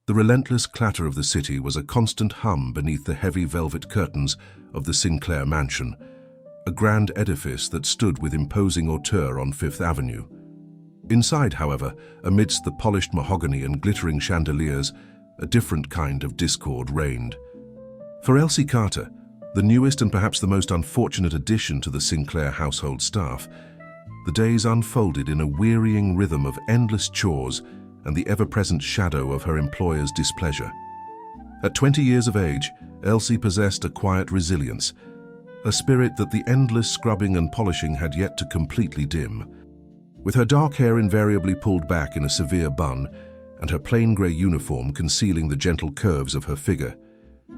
The relentless clatter of the city was a constant hum beneath the heavy velvet curtains of the Sinclair mansion, a grand edifice that stood with imposing hauteur on Fifth Avenue. Inside, however, amidst the polished mahogany and glittering chandeliers, a different kind of discord reigned. For Elsie Carter, the newest and perhaps the most unfortunate addition to the Sinclair household staff, the days unfolded in a wearying rhythm of endless chores and the ever-present shadow of her employer's displeasure. At 20 years of age, Elsie possessed a quiet resilience, a spirit that the endless scrubbing and polishing had yet to completely dim. With her dark hair invariably pulled back in a severe bun and her plain grey uniform concealing the gentle curves of her figure,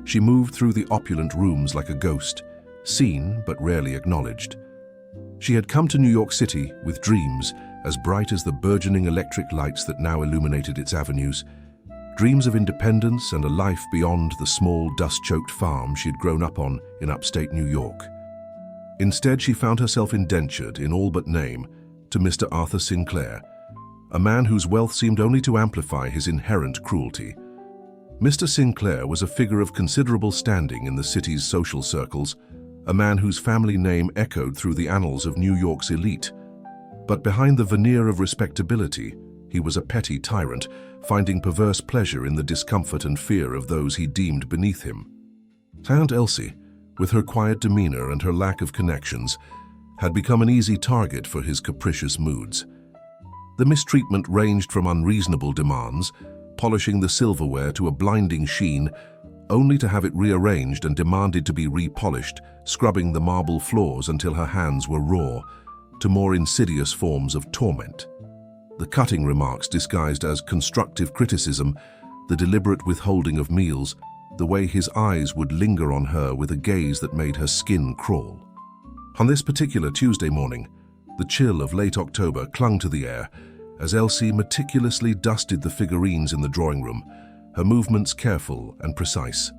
she moved through the opulent rooms like a ghost, seen but rarely acknowledged. She had come to New York City with dreams as bright as the burgeoning electric lights that now illuminated its avenues, dreams of independence and a life beyond the small, dust-choked farm she had grown up on in upstate New York. Instead, she found herself indentured, in all but name, to Mr. Arthur Sinclair, a man whose wealth seemed only to amplify his inherent cruelty. Mr. Sinclair was a figure of considerable standing in the city's social circles, a man whose family name echoed through the annals of New York's elite. But behind the veneer of respectability, he was a petty tyrant, finding perverse pleasure in the discomfort and fear of those he deemed beneath him. Aunt Elsie, with her quiet demeanor and her lack of connections, had become an easy target for his capricious moods. The mistreatment ranged from unreasonable demands, polishing the silverware to a blinding sheen, only to have it rearranged and demanded to be repolished, scrubbing the marble floors until her hands were raw, to more insidious forms of torment. The cutting remarks disguised as constructive criticism, the deliberate withholding of meals, the way his eyes would linger on her with a gaze that made her skin crawl. On this particular Tuesday morning, the chill of late October clung to the air as Elsie meticulously dusted the figurines in the drawing room, her movements careful and precise.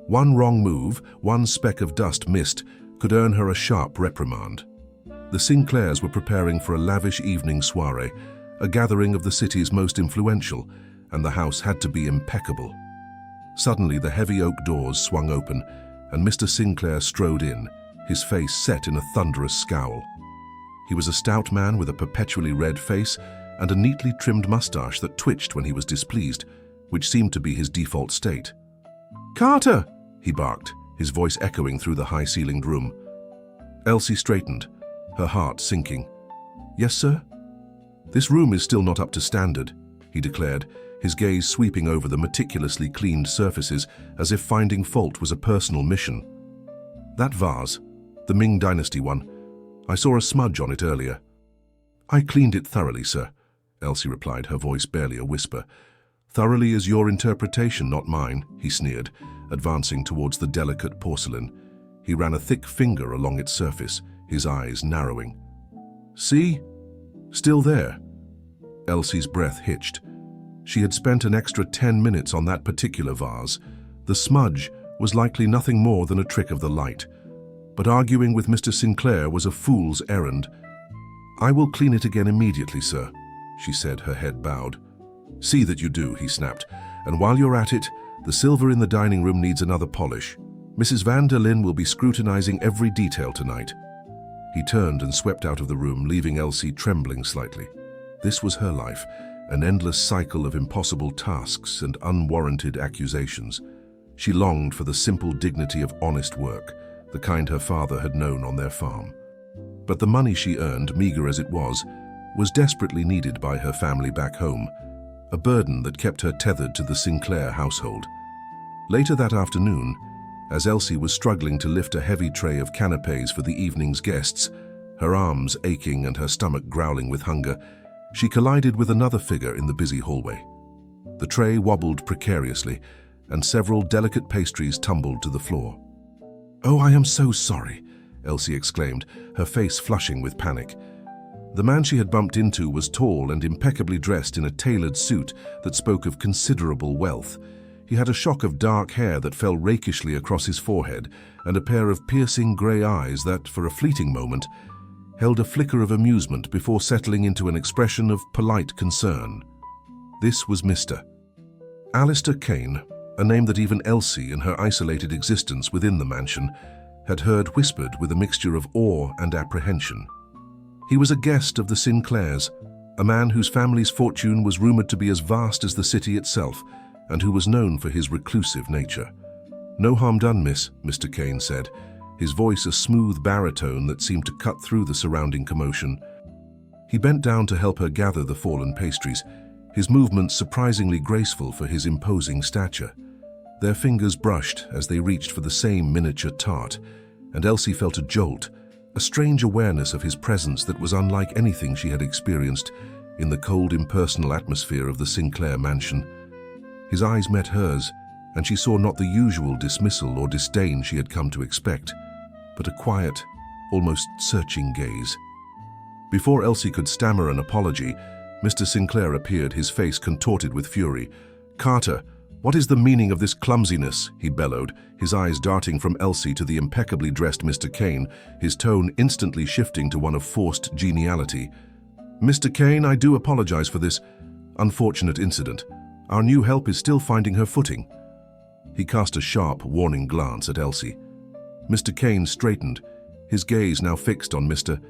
One wrong move, one speck of dust missed, could earn her a sharp reprimand. The Sinclairs were preparing for a lavish evening soiree, a gathering of the city's most influential, and the house had to be impeccable. Suddenly, the heavy oak doors swung open, and Mr. Sinclair strode in, his face set in a thunderous scowl. He was a stout man with a perpetually red face and a neatly trimmed mustache that twitched when he was displeased, which seemed to be his default state. "Carter!" he barked, his voice echoing through the high-ceilinged room. Elsie straightened, her heart sinking. "Yes, sir?" "This room is still not up to standard," he declared, his gaze sweeping over the meticulously cleaned surfaces as if finding fault was a personal mission. "That vase, the Ming Dynasty one, I saw a smudge on it earlier." "I cleaned it thoroughly, sir," Elsie replied, her voice barely a whisper. "Thoroughly is your interpretation, not mine," he sneered, advancing towards the delicate porcelain. He ran a thick finger along its surface, his eyes narrowing. "See? Still there." Elsie's breath hitched. She had spent an extra 10 minutes on that particular vase. The smudge was likely nothing more than a trick of the light. But arguing with Mr. Sinclair was a fool's errand. "I will clean it again immediately, sir," she said, her head bowed. "See that you do," he snapped. "And while you're at it, the silver in the dining room needs another polish. Mrs. Van der Linde will be scrutinizing every detail tonight." He turned and swept out of the room, leaving Elsie trembling slightly. This was her life, an endless cycle of impossible tasks and unwarranted accusations. She longed for the simple dignity of honest work, the kind her father had known on their farm. But the money she earned, meager as it was desperately needed by her family back home, a burden that kept her tethered to the Sinclair household. Later that afternoon, as Elsie was struggling to lift a heavy tray of canapes for the evening's guests, her arms aching and her stomach growling with hunger, she collided with another figure in the busy hallway. The tray wobbled precariously, and several delicate pastries tumbled to the floor. "Oh, I am so sorry," Elsie exclaimed, her face flushing with panic. The man she had bumped into was tall and impeccably dressed in a tailored suit that spoke of considerable wealth. He had a shock of dark hair that fell rakishly across his forehead and a pair of piercing grey eyes that, for a fleeting moment, held a flicker of amusement before settling into an expression of polite concern. This was Mr. Alistair Kane, a name that even Elsie, in her isolated existence within the mansion, had heard whispered with a mixture of awe and apprehension. He was a guest of the Sinclairs, a man whose family's fortune was rumored to be as vast as the city itself, and who was known for his reclusive nature. "No harm done, miss," Mr. Kane said, his voice a smooth baritone that seemed to cut through the surrounding commotion. He bent down to help her gather the fallen pastries, his movements surprisingly graceful for his imposing stature. Their fingers brushed as they reached for the same miniature tart, and Elsie felt a jolt, a strange awareness of his presence that was unlike anything she had experienced in the cold, impersonal atmosphere of the Sinclair mansion. His eyes met hers, and she saw not the usual dismissal or disdain she had come to expect, but a quiet, almost searching gaze. Before Elsie could stammer an apology, Mr. Sinclair appeared, his face contorted with fury. "Carter, what is the meaning of this clumsiness?" he bellowed, his eyes darting from Elsie to the impeccably dressed Mr. Kane, his tone instantly shifting to one of forced geniality. "Mr. Kane, I do apologize for this unfortunate incident. Our new help is still finding her footing." He cast a sharp, warning glance at Elsie. Mr. Kane straightened, his gaze now fixed on Mr.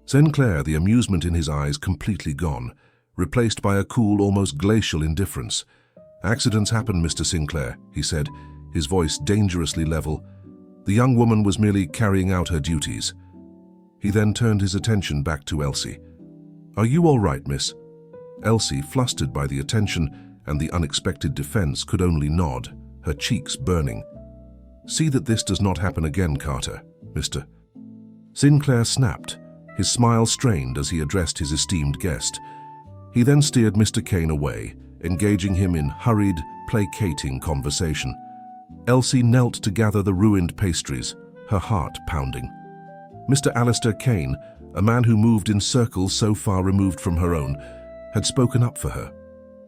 Sinclair, the amusement in his eyes completely gone, replaced by a cool, almost glacial indifference. "Accidents happen, Mr. Sinclair," he said, his voice dangerously level. "The young woman was merely carrying out her duties." He then turned his attention back to Elsie. "Are you all right, miss?" Elsie, flustered by the attention and the unexpected defense, could only nod, her cheeks burning. "See that this does not happen again, Carter, Mr. Sinclair snapped, his smile strained as he addressed his esteemed guest. He then steered Mr. Kane away, engaging him in hurried, placating conversation. Elsie knelt to gather the ruined pastries, her heart pounding. Mr. Alistair Kane, a man who moved in circles so far removed from her own, had spoken up for her,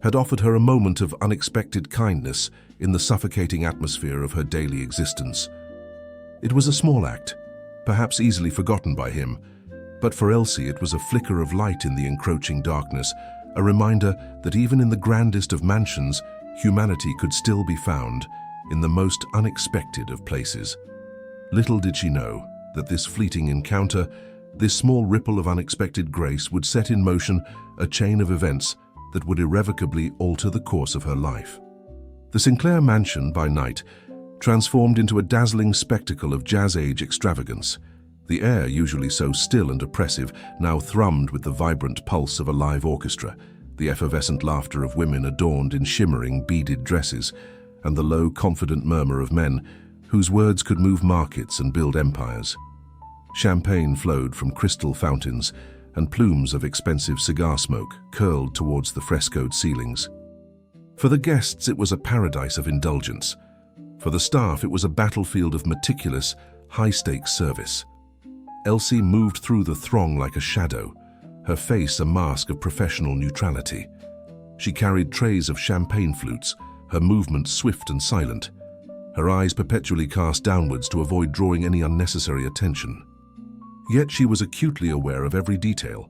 had offered her a moment of unexpected kindness in the suffocating atmosphere of her daily existence. It was a small act, perhaps easily forgotten by him, but for Elsie it was a flicker of light in the encroaching darkness, a reminder that even in the grandest of mansions, humanity could still be found in the most unexpected of places. Little did she know that this fleeting encounter, this small ripple of unexpected grace, would set in motion a chain of events that would irrevocably alter the course of her life. The Sinclair mansion, by night, transformed into a dazzling spectacle of jazz-age extravagance. The air, usually so still and oppressive, now thrummed with the vibrant pulse of a live orchestra, the effervescent laughter of women adorned in shimmering, beaded dresses, and the low, confident murmur of men whose words could move markets and build empires. Champagne flowed from crystal fountains, and plumes of expensive cigar smoke curled towards the frescoed ceilings. For the guests, it was a paradise of indulgence. For the staff, it was a battlefield of meticulous, high-stakes service. Elsie moved through the throng like a shadow, her face a mask of professional neutrality. She carried trays of champagne flutes, her movements swift and silent, her eyes perpetually cast downwards to avoid drawing any unnecessary attention. Yet she was acutely aware of every detail.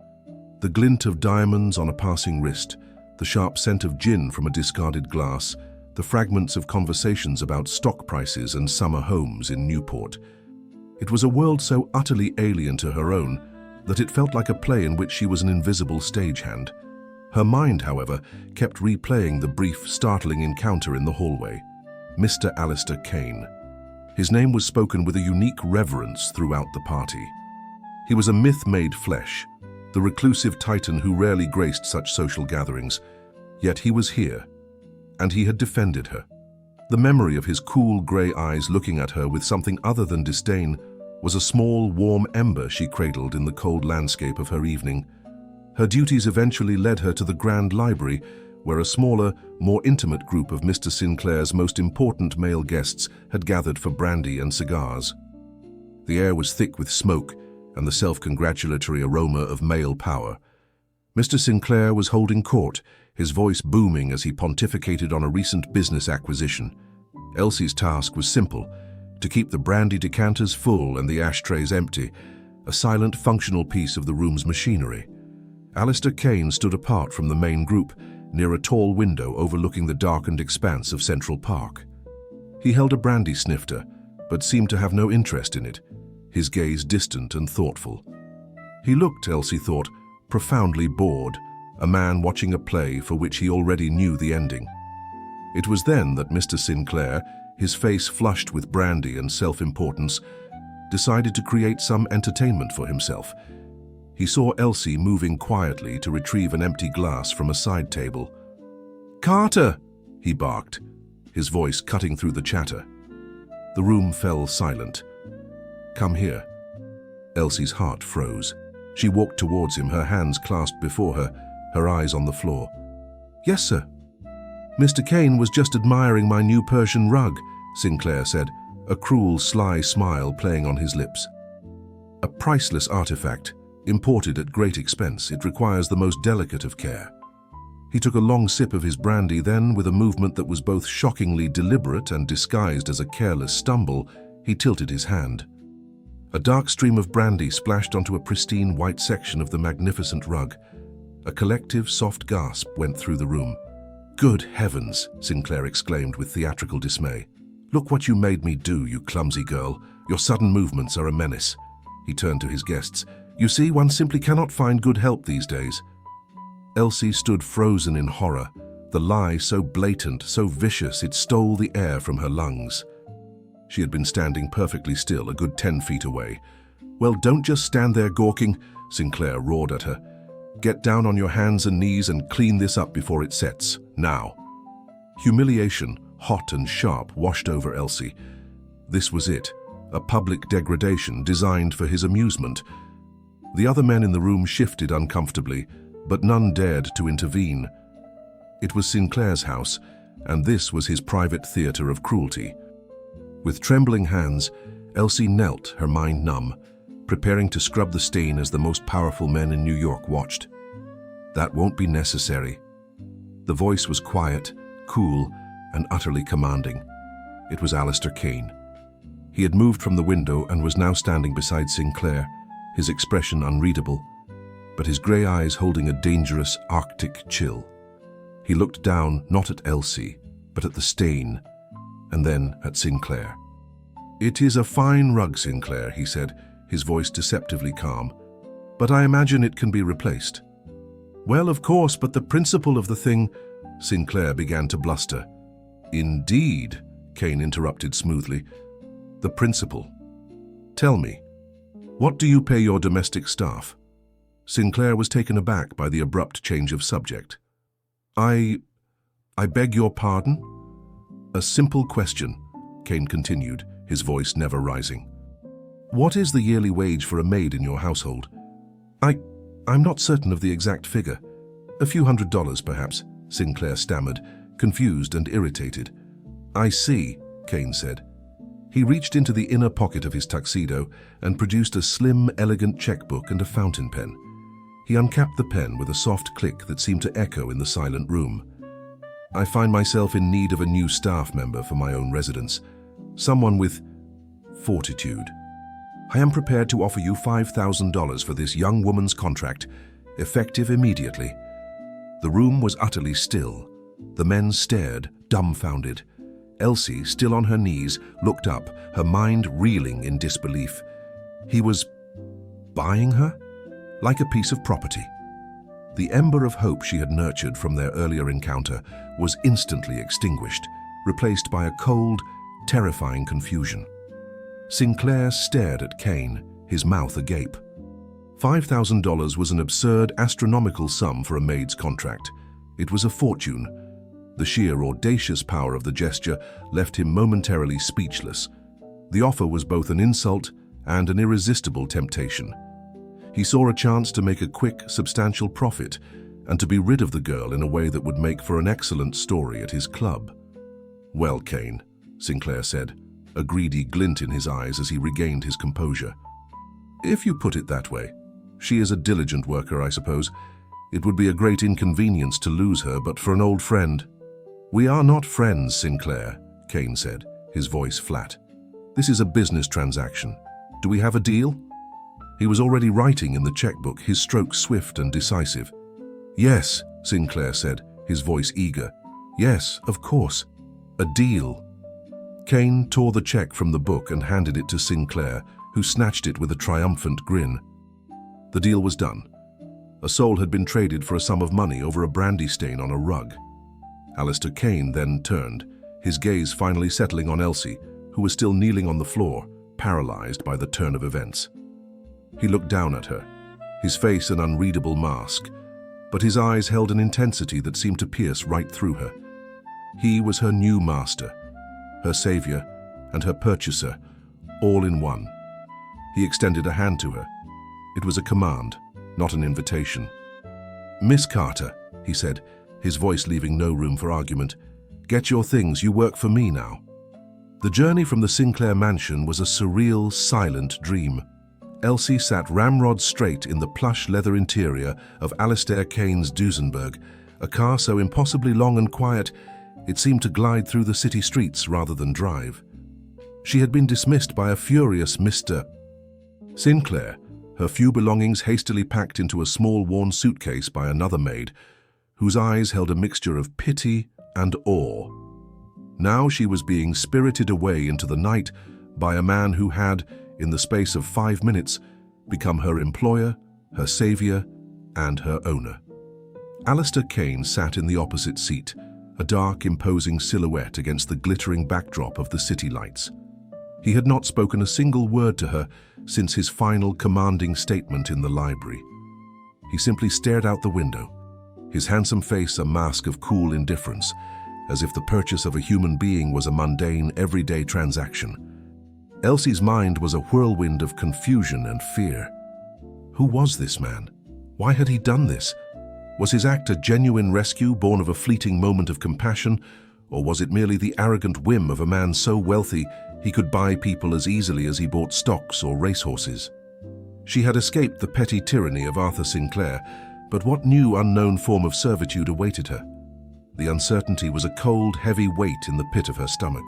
The glint of diamonds on a passing wrist, the sharp scent of gin from a discarded glass, the fragments of conversations about stock prices and summer homes in Newport. It was a world so utterly alien to her own that it felt like a play in which she was an invisible stagehand. Her mind, however, kept replaying the brief, startling encounter in the hallway. Mr. Alistair Kane. His name was spoken with a unique reverence throughout the party. He was a myth made flesh, the reclusive titan who rarely graced such social gatherings. Yet he was here, and he had defended her. The memory of his cool grey eyes looking at her with something other than disdain was a small, warm ember she cradled in the cold landscape of her evening. Her duties eventually led her to the Grand Library, where a smaller, more intimate group of Mr. Sinclair's most important male guests had gathered for brandy and cigars. The air was thick with smoke and the self-congratulatory aroma of male power. Mr. Sinclair was holding court, his voice booming as he pontificated on a recent business acquisition. Elsie's task was simple: to keep the brandy decanters full and the ashtrays empty, a silent, functional piece of the room's machinery. Alistair Kane stood apart from the main group, near a tall window overlooking the darkened expanse of Central Park. He held a brandy snifter, but seemed to have no interest in it, his gaze distant and thoughtful. He looked, Elsie thought, profoundly bored, a man watching a play for which he already knew the ending. It was then that Mr. Sinclair, his face flushed with brandy and self-importance, decided to create some entertainment for himself. He saw Elsie moving quietly to retrieve an empty glass from a side table. "Carter!" he barked, his voice cutting through the chatter. The room fell silent. "Come here." Elsie's heart froze. She walked towards him, her hands clasped before her, her eyes on the floor. "Yes, sir." "Mr. Kane was just admiring my new Persian rug," Sinclair said, a cruel, sly smile playing on his lips. "A priceless artifact, imported at great expense. It requires the most delicate of care." He took a long sip of his brandy, then, with a movement that was both shockingly deliberate and disguised as a careless stumble, he tilted his hand. A dark stream of brandy splashed onto a pristine white section of the magnificent rug. A collective, soft gasp went through the room. "Good heavens!" Sinclair exclaimed with theatrical dismay. "Look what you made me do, you clumsy girl. Your sudden movements are a menace." He turned to his guests. "You see, one simply cannot find good help these days." Elsie stood frozen in horror, the lie so blatant, so vicious it stole the air from her lungs. She had been standing perfectly still, a good 10 feet away. "Well, don't just stand there gawking," Sinclair roared at her. "Get down on your hands and knees and clean this up before it sets, now." Humiliation, hot and sharp, washed over Elsie. This was it, a public degradation designed for his amusement. The other men in the room shifted uncomfortably, but none dared to intervene. It was Sinclair's house, and this was his private theater of cruelty. With trembling hands, Elsie knelt, her mind numb, preparing to scrub the stain as the most powerful men in New York watched. "That won't be necessary." The voice was quiet, cool, and utterly commanding. It was Alistair Kane. He had moved from the window and was now standing beside Sinclair, his expression unreadable, but his grey eyes holding a dangerous Arctic chill. He looked down not at Elsie, but at the stain, and then at Sinclair. "It is a fine rug, Sinclair," he said, his voice deceptively calm, "but I imagine it can be replaced." "Well, of course, but the principle of the thing—" Sinclair began to bluster. "Indeed," Kane interrupted smoothly. "The principle. Tell me, what do you pay your domestic staff?" Sinclair was taken aback by the abrupt change of subject. I beg your pardon?" "A simple question," Kane continued, his voice never rising. "What is the yearly wage for a maid in your household?" I'm not certain of the exact figure. A few $100, perhaps," Sinclair stammered, confused and irritated. "I see," Kane said. He reached into the inner pocket of his tuxedo and produced a slim, elegant checkbook and a fountain pen. He uncapped the pen with a soft click that seemed to echo in the silent room. "I find myself in need of a new staff member for my own residence, someone with fortitude. I am prepared to offer you $5,000 for this young woman's contract, effective immediately." The room was utterly still. The men stared, dumbfounded. Elsie, still on her knees, looked up, her mind reeling in disbelief. He was buying her? Like a piece of property. The ember of hope she had nurtured from their earlier encounter was instantly extinguished, replaced by a cold, terrifying confusion. Sinclair stared at Kane, his mouth agape. $5,000 was an absurd, astronomical sum for a maid's contract. It was a fortune. The sheer, audacious power of the gesture left him momentarily speechless. The offer was both an insult and an irresistible temptation. He saw a chance to make a quick, substantial profit and to be rid of the girl in a way that would make for an excellent story at his club. "Well, Kane," Sinclair said, a greedy glint in his eyes as he regained his composure. "If you put it that way, she is a diligent worker, I suppose. It would be a great inconvenience to lose her, but for an old friend—" "We are not friends, Sinclair," Kane said, his voice flat. "This is a business transaction. Do we have a deal?" He was already writing in the checkbook, his stroke swift and decisive. "Yes," Sinclair said, his voice eager. "Yes, of course. A deal." Kane tore the check from the book and handed it to Sinclair, who snatched it with a triumphant grin. The deal was done. A soul had been traded for a sum of money over a brandy stain on a rug. Alistair Kane then turned, his gaze finally settling on Elsie, who was still kneeling on the floor, paralyzed by the turn of events. He looked down at her, his face an unreadable mask, but his eyes held an intensity that seemed to pierce right through her. He was her new master, her savior, and her purchaser, all in one. He extended a hand to her. It was a command, not an invitation. "Miss Carter," he said, his voice leaving no room for argument, "get your things, you work for me now." The journey from the Sinclair mansion was a surreal, silent dream. Elsie sat ramrod straight in the plush leather interior of Alistair Kane's Duesenberg, a car so impossibly long and quiet it seemed to glide through the city streets rather than drive. She had been dismissed by a furious Mr. Sinclair, her few belongings hastily packed into a small worn suitcase by another maid, whose eyes held a mixture of pity and awe. Now she was being spirited away into the night by a man who had, in the space of 5 minutes, become her employer, her savior, and her owner. Alistair Kane sat in the opposite seat, a dark, imposing silhouette against the glittering backdrop of the city lights. He had not spoken a single word to her since his final commanding statement in the library. He simply stared out the window, his handsome face a mask of cool indifference, as if the purchase of a human being was a mundane, everyday transaction. Elsie's mind was a whirlwind of confusion and fear. Who was this man? Why had he done this? Was his act a genuine rescue born of a fleeting moment of compassion, or was it merely the arrogant whim of a man so wealthy he could buy people as easily as he bought stocks or racehorses? She had escaped the petty tyranny of Arthur Sinclair, but what new unknown form of servitude awaited her? The uncertainty was a cold, heavy weight in the pit of her stomach.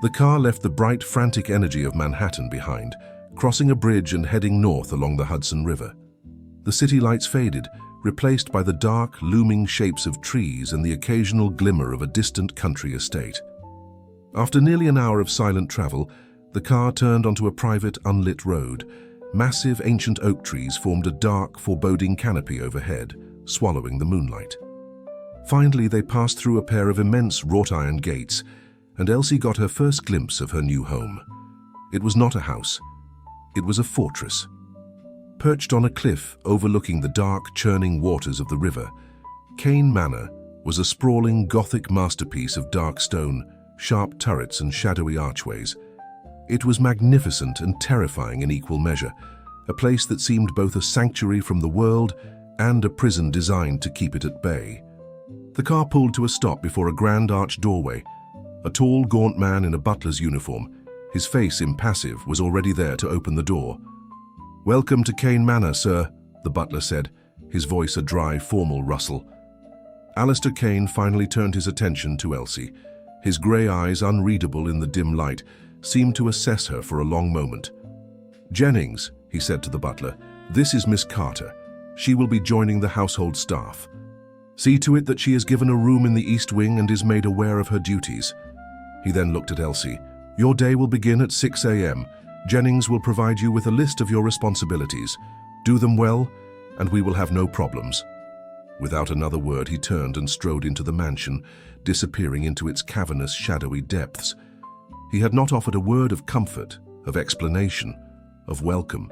The car left the bright, frantic energy of Manhattan behind, crossing a bridge and heading north along the Hudson River. The city lights faded, replaced by the dark, looming shapes of trees and the occasional glimmer of a distant country estate. After nearly an hour of silent travel, the car turned onto a private, unlit road. Massive, ancient oak trees formed a dark, foreboding canopy overhead, swallowing the moonlight. Finally, they passed through a pair of immense wrought-iron gates, and Elsie got her first glimpse of her new home. It was not a house. It was a fortress. Perched on a cliff overlooking the dark, churning waters of the river, Kane Manor was a sprawling Gothic masterpiece of dark stone, sharp turrets and shadowy archways. It was magnificent and terrifying in equal measure, a place that seemed both a sanctuary from the world and a prison designed to keep it at bay. The car pulled to a stop before a grand arched doorway. A tall, gaunt man in a butler's uniform, his face impassive, was already there to open the door. "Welcome to Kane Manor, sir," the butler said, his voice a dry, formal rustle. Alistair Kane finally turned his attention to Elsie. His grey eyes, unreadable in the dim light, seemed to assess her for a long moment. "Jennings," he said to the butler, "this is Miss Carter. She will be joining the household staff. See to it that she is given a room in the East Wing and is made aware of her duties." He then looked at Elsie. "Your day will begin at 6 a.m. Jennings will provide you with a list of your responsibilities. Do them well, and we will have no problems." Without another word, he turned and strode into the mansion, disappearing into its cavernous, shadowy depths. He had not offered a word of comfort, of explanation, of welcome.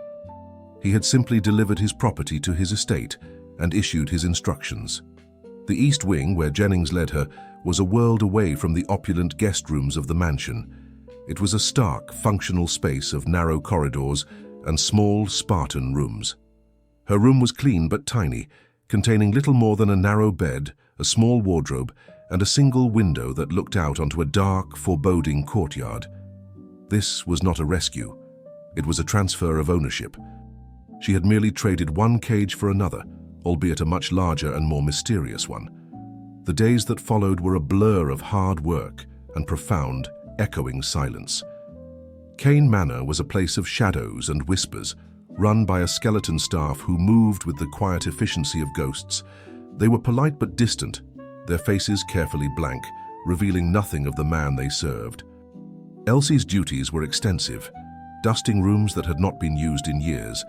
He had simply delivered his property to his estate and issued his instructions. The East Wing, where Jennings led her, was a world away from the opulent guest rooms of the mansion. It was a stark, functional space of narrow corridors and small, Spartan rooms. Her room was clean but tiny, containing little more than a narrow bed, a small wardrobe, and a single window that looked out onto a dark, foreboding courtyard. This was not a rescue. It was a transfer of ownership. She had merely traded one cage for another, albeit a much larger and more mysterious one. The days that followed were a blur of hard work and profound, echoing silence. Kane Manor was a place of shadows and whispers, run by a skeleton staff who moved with the quiet efficiency of ghosts. They were polite but distant, their faces carefully blank, revealing nothing of the man they served. Elsie's duties were extensive, dusting rooms that had not been used in years,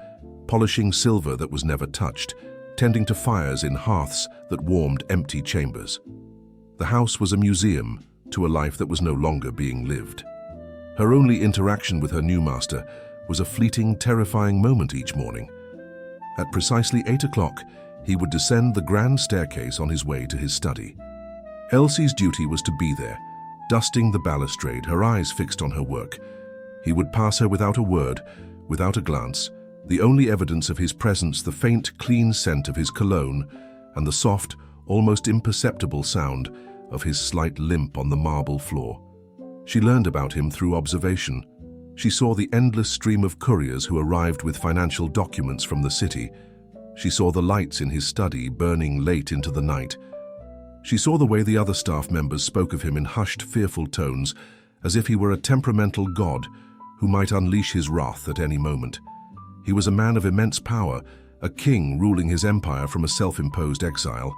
polishing silver that was never touched, tending to fires in hearths that warmed empty chambers. The house was a museum to a life that was no longer being lived. Her only interaction with her new master was a fleeting, terrifying moment each morning. At precisely 8 o'clock, he would descend the grand staircase on his way to his study. Elsie's duty was to be there, dusting the balustrade, her eyes fixed on her work. He would pass her without a word, without a glance, the only evidence of his presence the faint, clean scent of his cologne and the soft, almost imperceptible sound of his slight limp on the marble floor. She learned about him through observation. She saw the endless stream of couriers who arrived with financial documents from the city. She saw the lights in his study burning late into the night. She saw the way the other staff members spoke of him in hushed, fearful tones, as if he were a temperamental god who might unleash his wrath at any moment. He was a man of immense power, a king ruling his empire from a self-imposed exile.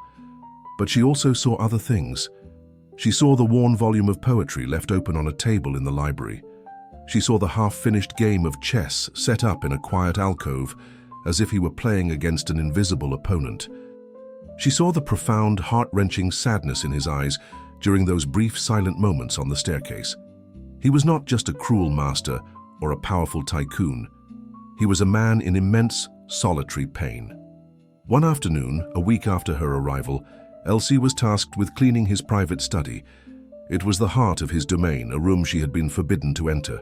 But she also saw other things. She saw the worn volume of poetry left open on a table in the library. She saw the half-finished game of chess set up in a quiet alcove, as if he were playing against an invisible opponent. She saw the profound, heart-wrenching sadness in his eyes during those brief, silent moments on the staircase. He was not just a cruel master or a powerful tycoon. He was a man in immense, solitary pain. One afternoon, a week after her arrival, Elsie was tasked with cleaning his private study. It was the heart of his domain, a room she had been forbidden to enter.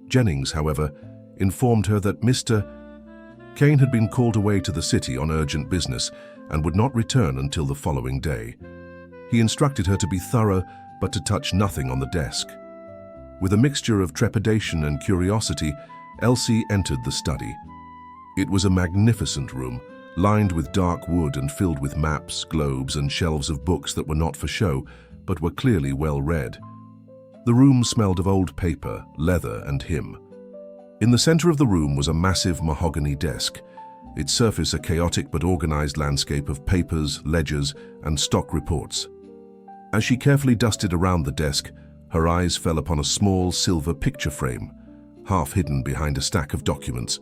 Jennings, however, informed her that Mr. Kane had been called away to the city on urgent business and would not return until the following day. He instructed her to be thorough, but to touch nothing on the desk. With a mixture of trepidation and curiosity, Elsie entered the study. It was a magnificent room, lined with dark wood and filled with maps, globes, and shelves of books that were not for show, but were clearly well read. The room smelled of old paper, leather, and him. In the center of the room was a massive mahogany desk, its surface a chaotic but organized landscape of papers, ledgers, and stock reports. As she carefully dusted around the desk, her eyes fell upon a small silver picture frame, half hidden behind a stack of documents.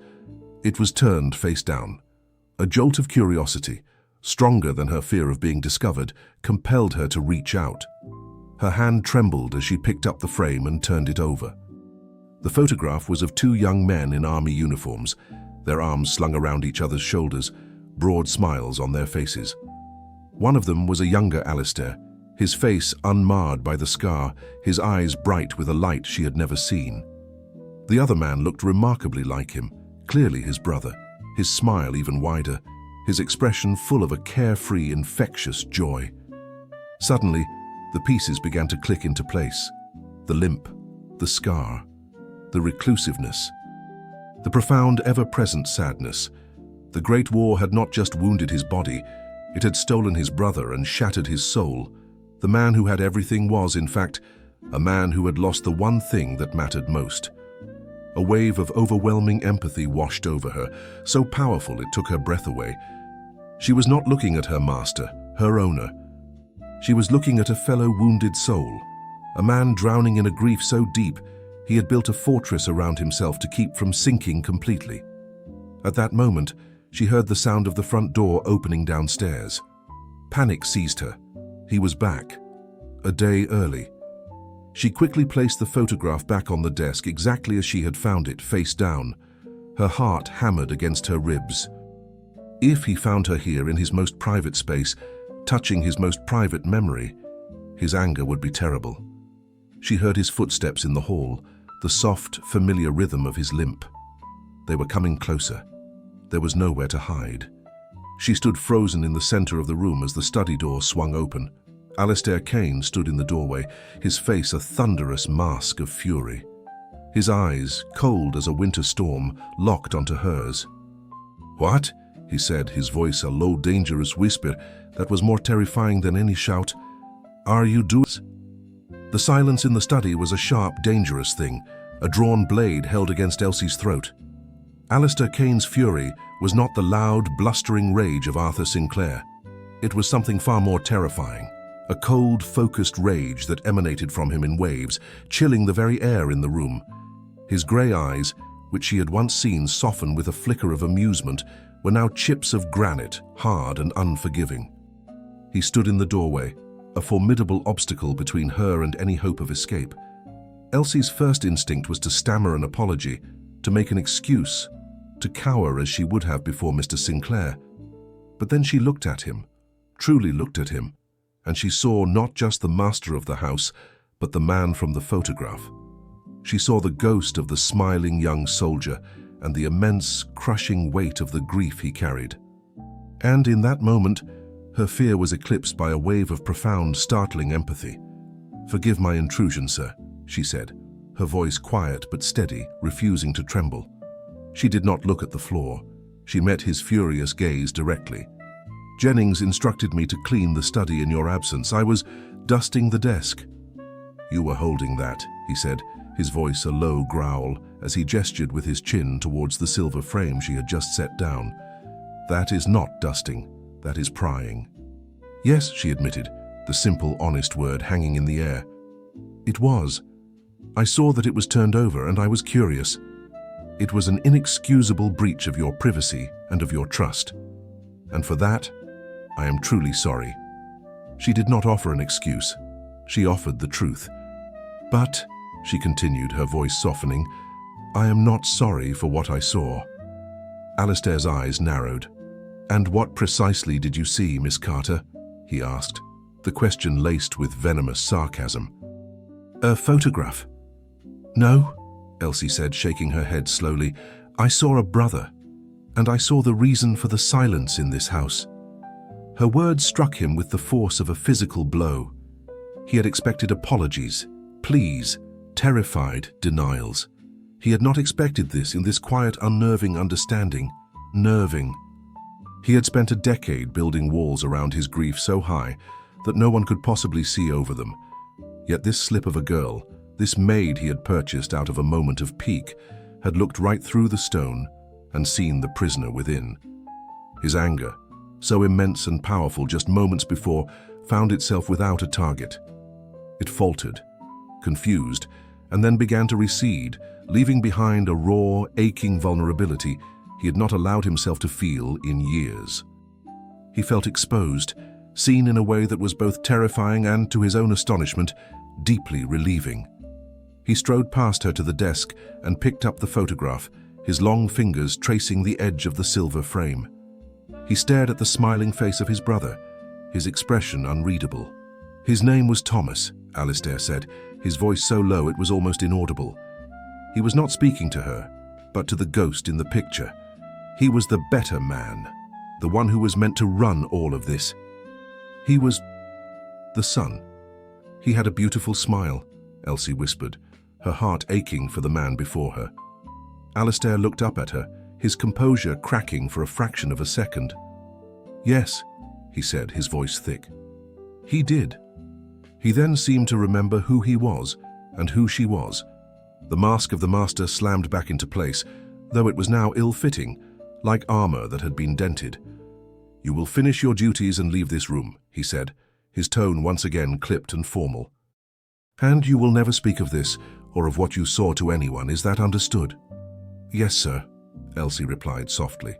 It was turned face down. A jolt of curiosity, stronger than her fear of being discovered, compelled her to reach out. Her hand trembled as she picked up the frame and turned it over. The photograph was of two young men in army uniforms, their arms slung around each other's shoulders, broad smiles on their faces. One of them was a younger Alistair, his face unmarred by the scar, his eyes bright with a light she had never seen. The other man looked remarkably like him, clearly his brother, his smile even wider, his expression full of a carefree, infectious joy. Suddenly, the pieces began to click into place. The limp, the scar, the reclusiveness, the profound, ever-present sadness. The Great War had not just wounded his body, it had stolen his brother and shattered his soul. The man who had everything was, in fact, a man who had lost the one thing that mattered most. A wave of overwhelming empathy washed over her, so powerful it took her breath away. She was not looking at her master, her owner. She was looking at a fellow wounded soul, a man drowning in a grief so deep he had built a fortress around himself to keep from sinking completely. At that moment, she heard the sound of the front door opening downstairs. Panic seized her. He was back, a day early. She quickly placed the photograph back on the desk exactly as she had found it, face down. Her heart hammered against her ribs. If he found her here in his most private space, touching his most private memory, his anger would be terrible. She heard his footsteps in the hall, the soft, familiar rhythm of his limp. They were coming closer. There was nowhere to hide. She stood frozen in the center of the room as the study door swung open. Alistair Kane stood in the doorway, his face a thunderous mask of fury. His eyes, cold as a winter storm, locked onto hers. "What?" he said, his voice a low, dangerous whisper that was more terrifying than any shout. "Are you doing?" The silence in the study was a sharp, dangerous thing, a drawn blade held against Elsie's throat. Alistair Kane's fury was not the loud, blustering rage of Arthur Sinclair. It was something far more terrifying, a cold, focused rage that emanated from him in waves, chilling the very air in the room. His grey eyes, which she had once seen soften with a flicker of amusement, were now chips of granite, hard and unforgiving. He stood in the doorway, a formidable obstacle between her and any hope of escape. Elsie's first instinct was to stammer an apology, to make an excuse, to cower as she would have before Mr. Sinclair. But then she looked at him, truly looked at him, and she saw not just the master of the house, but the man from the photograph. She saw the ghost of the smiling young soldier and the immense, crushing weight of the grief he carried. And in that moment, her fear was eclipsed by a wave of profound, startling empathy. "Forgive my intrusion, sir," she said, her voice quiet but steady, refusing to tremble. She did not look at the floor. She met his furious gaze directly. "Jennings instructed me to clean the study in your absence. I was dusting the desk." "You were holding that," he said, his voice a low growl as he gestured with his chin towards the silver frame she had just set down. "That is not dusting, that is prying." "Yes," she admitted, the simple, honest word hanging in the air. "It was. I saw that it was turned over and I was curious. It was an inexcusable breach of your privacy and of your trust. And for that, I am truly sorry." She did not offer an excuse. She offered the truth. "But," she continued, her voice softening, "I am not sorry for what I saw." Alistair's eyes narrowed. "And what precisely did you see, Miss Carter?" he asked, the question laced with venomous sarcasm. "A photograph." "No," Elsie said, shaking her head slowly. "I saw a brother, and I saw the reason for the silence in this house." Her words struck him with the force of a physical blow. He had expected apologies, pleas, terrified denials. He had not expected this in this quiet, unnerving understanding. Nerving. He had spent a decade building walls around his grief so high that no one could possibly see over them. Yet this slip of a girl, this maid he had purchased out of a moment of pique, had looked right through the stone and seen the prisoner within. His anger, so immense and powerful just moments before, found itself without a target. It faltered, confused, and then began to recede, leaving behind a raw, aching vulnerability he had not allowed himself to feel in years. He felt exposed, seen in a way that was both terrifying and, to his own astonishment, deeply relieving. He strode past her to the desk and picked up the photograph, his long fingers tracing the edge of the silver frame. He stared at the smiling face of his brother, his expression unreadable. "His name was Thomas," Alistair said, his voice so low it was almost inaudible. He was not speaking to her, but to the ghost in the picture. He was the better man, the one who was meant to run all of this. He was the son. "He had a beautiful smile," Elsie whispered, her heart aching for the man before her. Alistair looked up at her, his composure cracking for a fraction of a second. "Yes," he said, his voice thick. "He did." He then seemed to remember who he was and who she was. The mask of the master slammed back into place, though it was now ill-fitting, like armor that had been dented. "You will finish your duties and leave this room," he said, his tone once again clipped and formal. "And you will never speak of this or of what you saw to anyone, is that understood?" "Yes, sir," Elsie replied softly.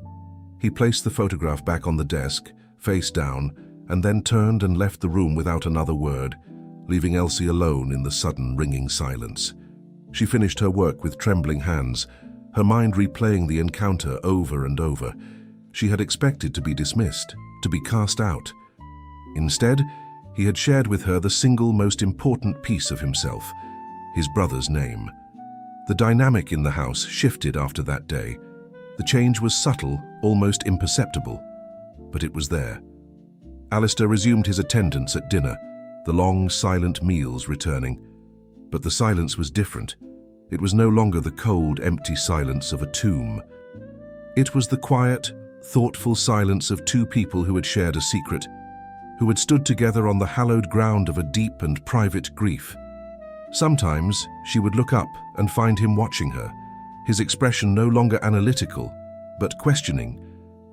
He placed the photograph back on the desk, face down, and then turned and left the room without another word, leaving Elsie alone in the sudden ringing silence. She finished her work with trembling hands, her mind replaying the encounter over and over. She had expected to be dismissed, to be cast out. Instead, he had shared with her the single most important piece of himself, his brother's name. The dynamic in the house shifted after that day. The change was subtle, almost imperceptible, but it was there. Alistair resumed his attendance at dinner, the long, silent meals returning. But the silence was different. It was no longer the cold, empty silence of a tomb. It was the quiet, thoughtful silence of two people who had shared a secret, who had stood together on the hallowed ground of a deep and private grief. Sometimes she would look up and find him watching her, his expression no longer analytical, but questioning,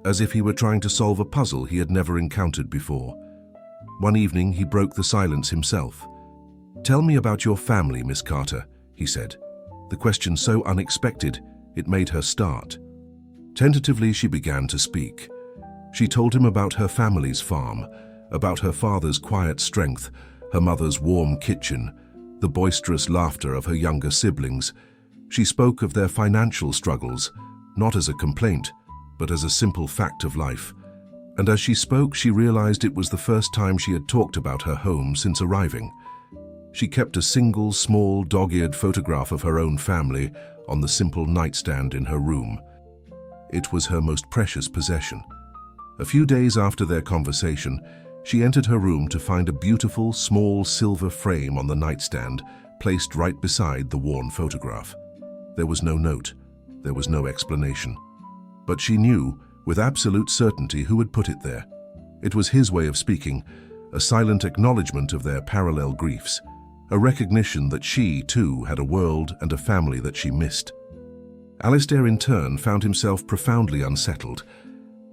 as if he were trying to solve a puzzle he had never encountered before. One evening, he broke the silence himself. "Tell me about your family, Miss Carter," he said. The question so unexpected, it made her start. Tentatively, she began to speak. She told him about her family's farm, about her father's quiet strength, her mother's warm kitchen, the boisterous laughter of her younger siblings. She spoke of their financial struggles, not as a complaint, but as a simple fact of life. And as she spoke, she realized it was the first time she had talked about her home since arriving. She kept a single, small, dog-eared photograph of her own family on the simple nightstand in her room. It was her most precious possession. A few days after their conversation, she entered her room to find a beautiful, small silver frame on the nightstand placed right beside the worn photograph. There was no note. There was no explanation. But she knew, with absolute certainty, who had put it there. It was his way of speaking, a silent acknowledgement of their parallel griefs, a recognition that she, too, had a world and a family that she missed. Alistair, in turn, found himself profoundly unsettled.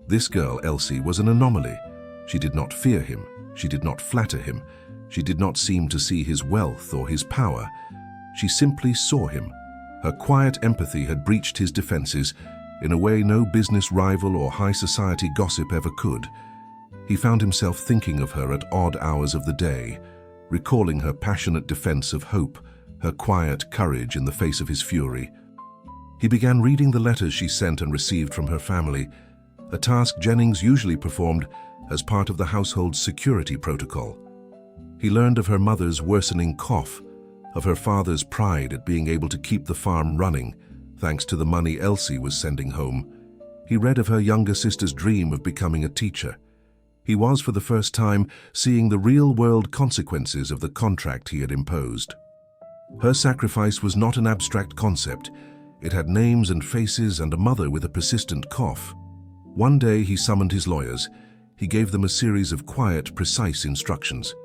This girl, Elsie, was an anomaly. She did not fear him. She did not flatter him. She did not seem to see his wealth or his power. She simply saw him. Her quiet empathy had breached his defenses in a way no business rival or high society gossip ever could. He found himself thinking of her at odd hours of the day, recalling her passionate defense of hope, her quiet courage in the face of his fury. He began reading the letters she sent and received from her family, a task Jennings usually performed as part of the household's security protocol. He learned of her mother's worsening cough, of her father's pride at being able to keep the farm running, thanks to the money Elsie was sending home. He read of her younger sister's dream of becoming a teacher. He was, for the first time, seeing the real-world consequences of the contract he had imposed. Her sacrifice was not an abstract concept. It had names and faces and a mother with a persistent cough. One day he summoned his lawyers. He gave them a series of quiet, precise instructions.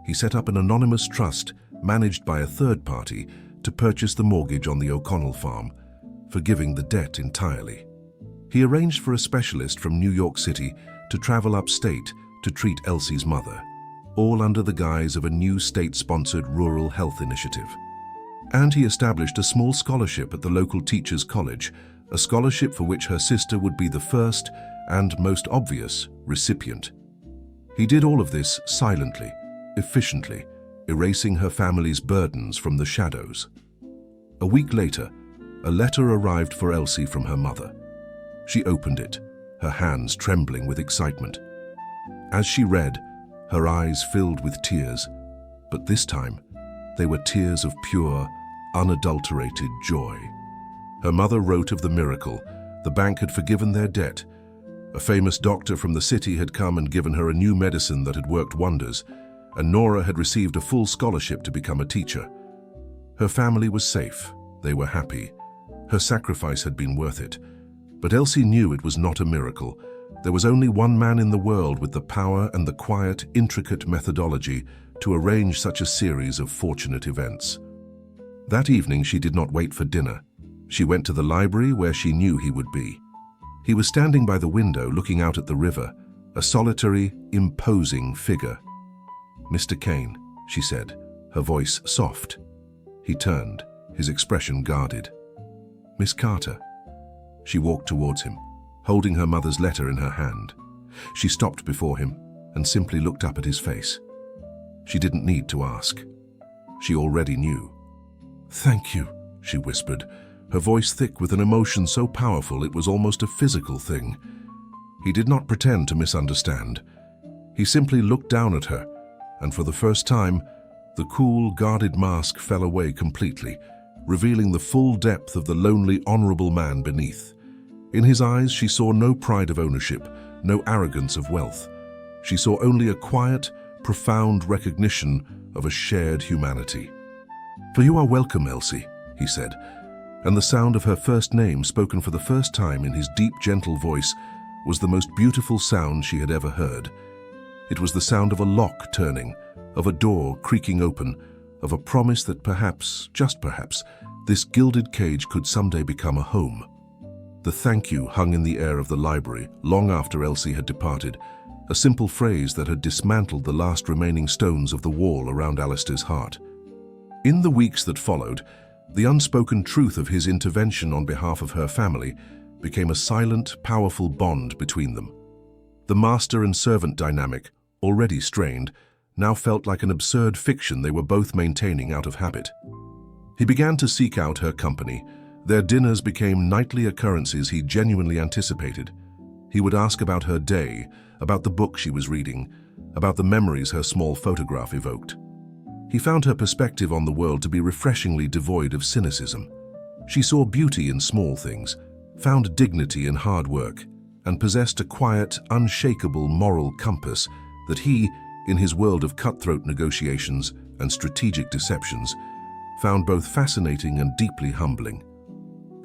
He set up an anonymous trust, managed by a third party, to purchase the mortgage on the O'Connell farm, forgiving the debt entirely. He arranged for a specialist from New York City to travel upstate to treat Elsie's mother, all under the guise of a new state-sponsored rural health initiative. And he established a small scholarship at the local teachers' college, a scholarship for which her sister would be the first and most obvious recipient. He did all of this silently, efficiently, erasing her family's burdens from the shadows. A week later, a letter arrived for Elsie from her mother. She opened it, her hands trembling with excitement. As she read, her eyes filled with tears, but this time they were tears of pure, unadulterated joy. Her mother wrote of the miracle. The bank had forgiven their debt. A famous doctor from the city had come and given her a new medicine that had worked wonders, and Nora had received a full scholarship to become a teacher. Her family was safe. They were happy. Her sacrifice had been worth it. But Elsie knew it was not a miracle. There was only one man in the world with the power and the quiet, intricate methodology to arrange such a series of fortunate events. That evening, she did not wait for dinner. She went to the library where she knew he would be. He was standing by the window looking out at the river, a solitary, imposing figure. "Mr. Kane," she said, her voice soft. He turned, his expression guarded. "Miss Carter." She walked towards him, holding her mother's letter in her hand. She stopped before him and simply looked up at his face. She didn't need to ask. She already knew. "Thank you," she whispered, her voice thick with an emotion so powerful it was almost a physical thing. He did not pretend to misunderstand. He simply looked down at her, and for the first time, the cool, guarded mask fell away completely, revealing the full depth of the lonely, honorable man beneath. In his eyes, she saw no pride of ownership, no arrogance of wealth. She saw only a quiet, profound recognition of a shared humanity. "For you are welcome, Elsie," he said, and the sound of her first name spoken for the first time in his deep, gentle voice was the most beautiful sound she had ever heard. It was the sound of a lock turning, of a door creaking open, of a promise that perhaps, just perhaps, this gilded cage could someday become a home. The thank you hung in the air of the library long after Elsie had departed, a simple phrase that had dismantled the last remaining stones of the wall around Alistair's heart. In the weeks that followed, the unspoken truth of his intervention on behalf of her family became a silent, powerful bond between them. The master and servant dynamic, already strained, now felt like an absurd fiction they were both maintaining out of habit. He began to seek out her company. Their dinners became nightly occurrences he genuinely anticipated. He would ask about her day, about the book she was reading, about the memories her small photograph evoked. He found her perspective on the world to be refreshingly devoid of cynicism. She saw beauty in small things, found dignity in hard work, and possessed a quiet, unshakable moral compass that he, in his world of cutthroat negotiations and strategic deceptions, found both fascinating and deeply humbling.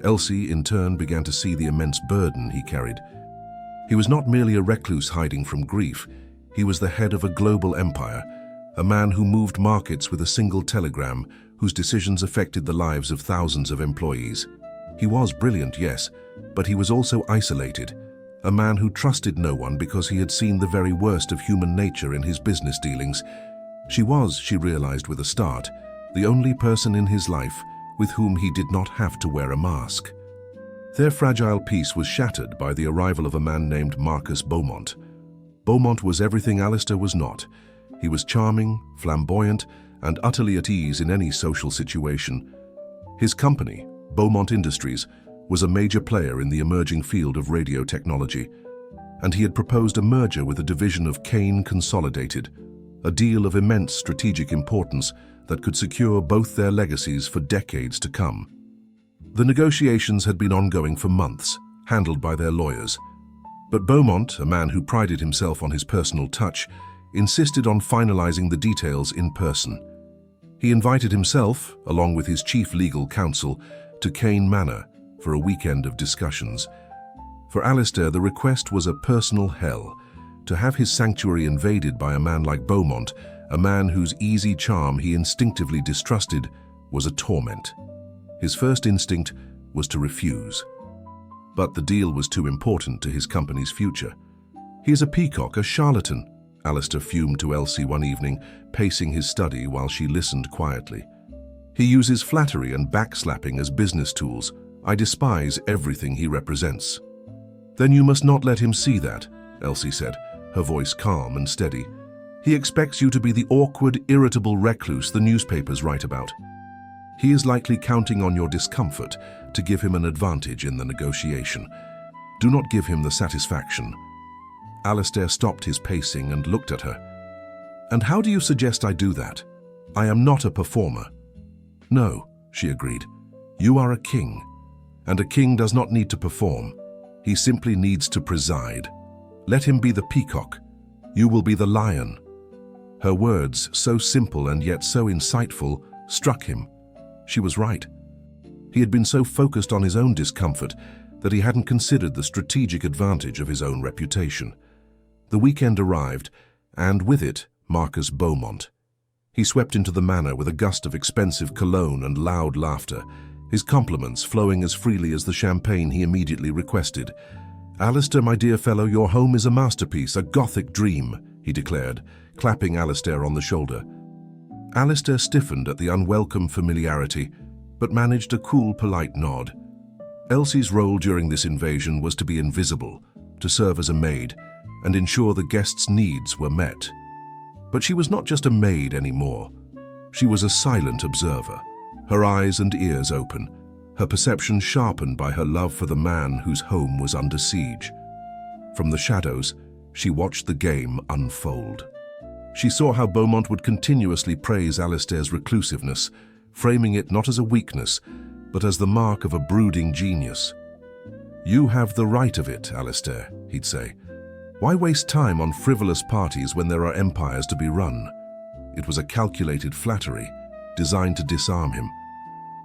Elsie, in turn, began to see the immense burden he carried. He was not merely a recluse hiding from grief. He was the head of a global empire, a man who moved markets with a single telegram, whose decisions affected the lives of thousands of employees. He was brilliant, yes, but he was also isolated, a man who trusted no one because he had seen the very worst of human nature in his business dealings. She was, she realized with a start, the only person in his life with whom he did not have to wear a mask. Their fragile peace was shattered by the arrival of a man named Marcus Beaumont. Beaumont was everything Alistair was not. He was charming, flamboyant, and utterly at ease in any social situation. His company, Beaumont Industries, was a major player in the emerging field of radio technology, and he had proposed a merger with a division of Kane Consolidated, a deal of immense strategic importance that could secure both their legacies for decades to come. The negotiations had been ongoing for months, handled by their lawyers. But Beaumont, a man who prided himself on his personal touch, insisted on finalizing the details in person. He invited himself, along with his chief legal counsel, to Kane Manor for a weekend of discussions. For Alistair, the request was a personal hell. To have his sanctuary invaded by a man like Beaumont, a man whose easy charm he instinctively distrusted, was a torment. His first instinct was to refuse. But the deal was too important to his company's future. "He is a peacock, a charlatan," Alistair fumed to Elsie one evening, pacing his study while she listened quietly. "He uses flattery and backslapping as business tools. I despise everything he represents." "Then you must not let him see that," Elsie said, her voice calm and steady. "He expects you to be the awkward, irritable recluse the newspapers write about. He is likely counting on your discomfort to give him an advantage in the negotiation. Do not give him the satisfaction." Alistair stopped his pacing and looked at her. "And how do you suggest I do that? I am not a performer." "No," she agreed. "You are a king, and a king does not need to perform. He simply needs to preside. Let him be the peacock. You will be the lion." Her words, so simple and yet so insightful, struck him. She was right. He had been so focused on his own discomfort that he hadn't considered the strategic advantage of his own reputation. The weekend arrived, and with it, Marcus Beaumont. He swept into the manor with a gust of expensive cologne and loud laughter, his compliments flowing as freely as the champagne he immediately requested. "Alistair, my dear fellow, your home is a masterpiece, a Gothic dream," he declared, clapping Alistair on the shoulder. Alistair stiffened at the unwelcome familiarity, but managed a cool, polite nod. Elsie's role during this invasion was to be invisible, to serve as a maid, and ensure the guests' needs were met. But she was not just a maid anymore. She was a silent observer, her eyes and ears open, her perception sharpened by her love for the man whose home was under siege. From the shadows, she watched the game unfold. She saw how Beaumont would continuously praise Alistair's reclusiveness, framing it not as a weakness, but as the mark of a brooding genius. "You have the right of it, Alistair," he'd say. "Why waste time on frivolous parties when there are empires to be run?" It was a calculated flattery, designed to disarm him.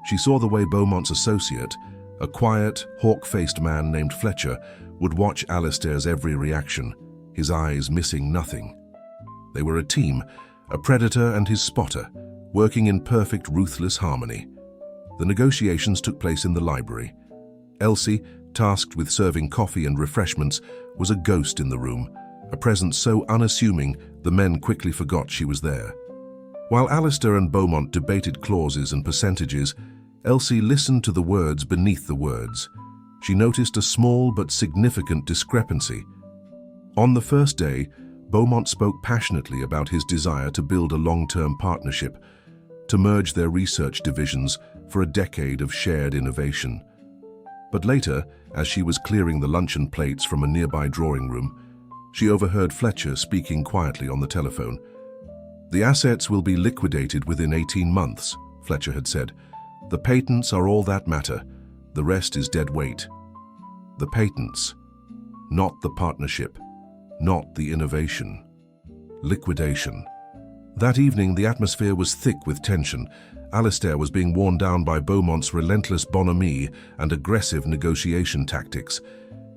She saw the way Beaumont's associate, a quiet, hawk-faced man named Fletcher, would watch Alistair's every reaction, his eyes missing nothing. They were a team, a predator and his spotter, working in perfect, ruthless harmony. The negotiations took place in the library. Elsie, tasked with serving coffee and refreshments, was a ghost in the room, a presence so unassuming the men quickly forgot she was there. While Alistair and Beaumont debated clauses and percentages, Elsie listened to the words beneath the words. She noticed a small but significant discrepancy. On the first day, Beaumont spoke passionately about his desire to build a long-term partnership, to merge their research divisions for a decade of shared innovation. But later, as she was clearing the luncheon plates from a nearby drawing room, she overheard Fletcher speaking quietly on the telephone. "The assets will be liquidated within 18 months, Fletcher had said. "The patents are all that matter. The rest is dead weight." The patents, not the partnership, not the innovation. Liquidation. That evening, the atmosphere was thick with tension. Alistair was being worn down by Beaumont's relentless bonhomie and aggressive negotiation tactics.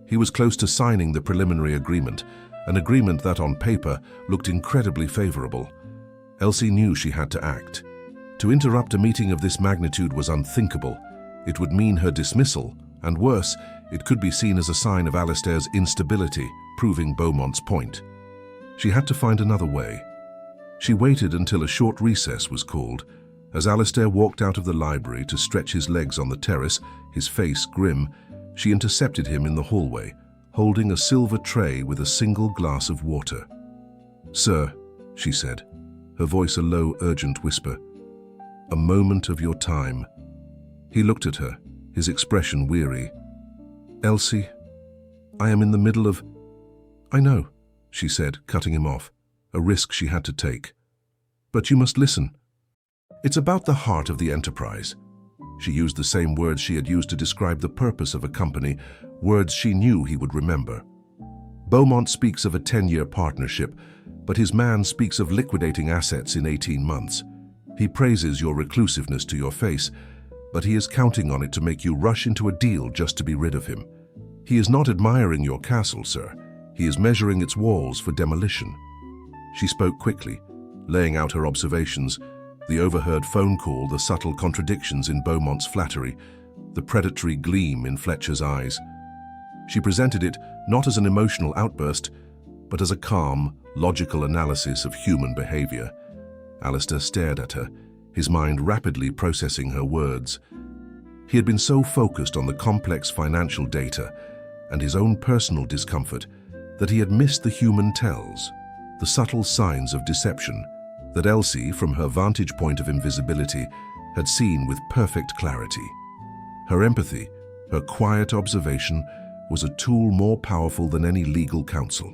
He was close to signing the preliminary agreement, an agreement that on paper looked incredibly favorable. Elsie knew she had to act. To interrupt a meeting of this magnitude was unthinkable. It would mean her dismissal, and worse, it could be seen as a sign of Alistair's instability, proving Beaumont's point. She had to find another way. She waited until a short recess was called. As Alistair walked out of the library to stretch his legs on the terrace, his face grim, she intercepted him in the hallway, holding a silver tray with a single glass of water. "Sir," she said, her voice a low, urgent whisper, "a moment of your time." He looked at her, his expression weary. "Elsie, I am in the middle of—" "I know," she said, cutting him off, a risk she had to take. "But you must listen. It's about the heart of the enterprise." She used the same words she had used to describe the purpose of a company, words she knew he would remember. Beaumont speaks of a 10-year partnership, but his man speaks of liquidating assets in 18 months. He praises your reclusiveness to your face, but he is counting on it to make you rush into a deal just to be rid of him. He is not admiring your castle, sir. He is measuring its walls for demolition. She spoke quickly, laying out her observations, the overheard phone call, the subtle contradictions in Beaumont's flattery, the predatory gleam in Fletcher's eyes. She presented it not as an emotional outburst, but as a calm, logical analysis of human behavior. Alistair stared at her, his mind rapidly processing her words. He had been so focused on the complex financial data and his own personal discomfort that he had missed the human tells, the subtle signs of deception that Elsie, from her vantage point of invisibility, had seen with perfect clarity. Her empathy, her quiet observation, was a tool more powerful than any legal counsel.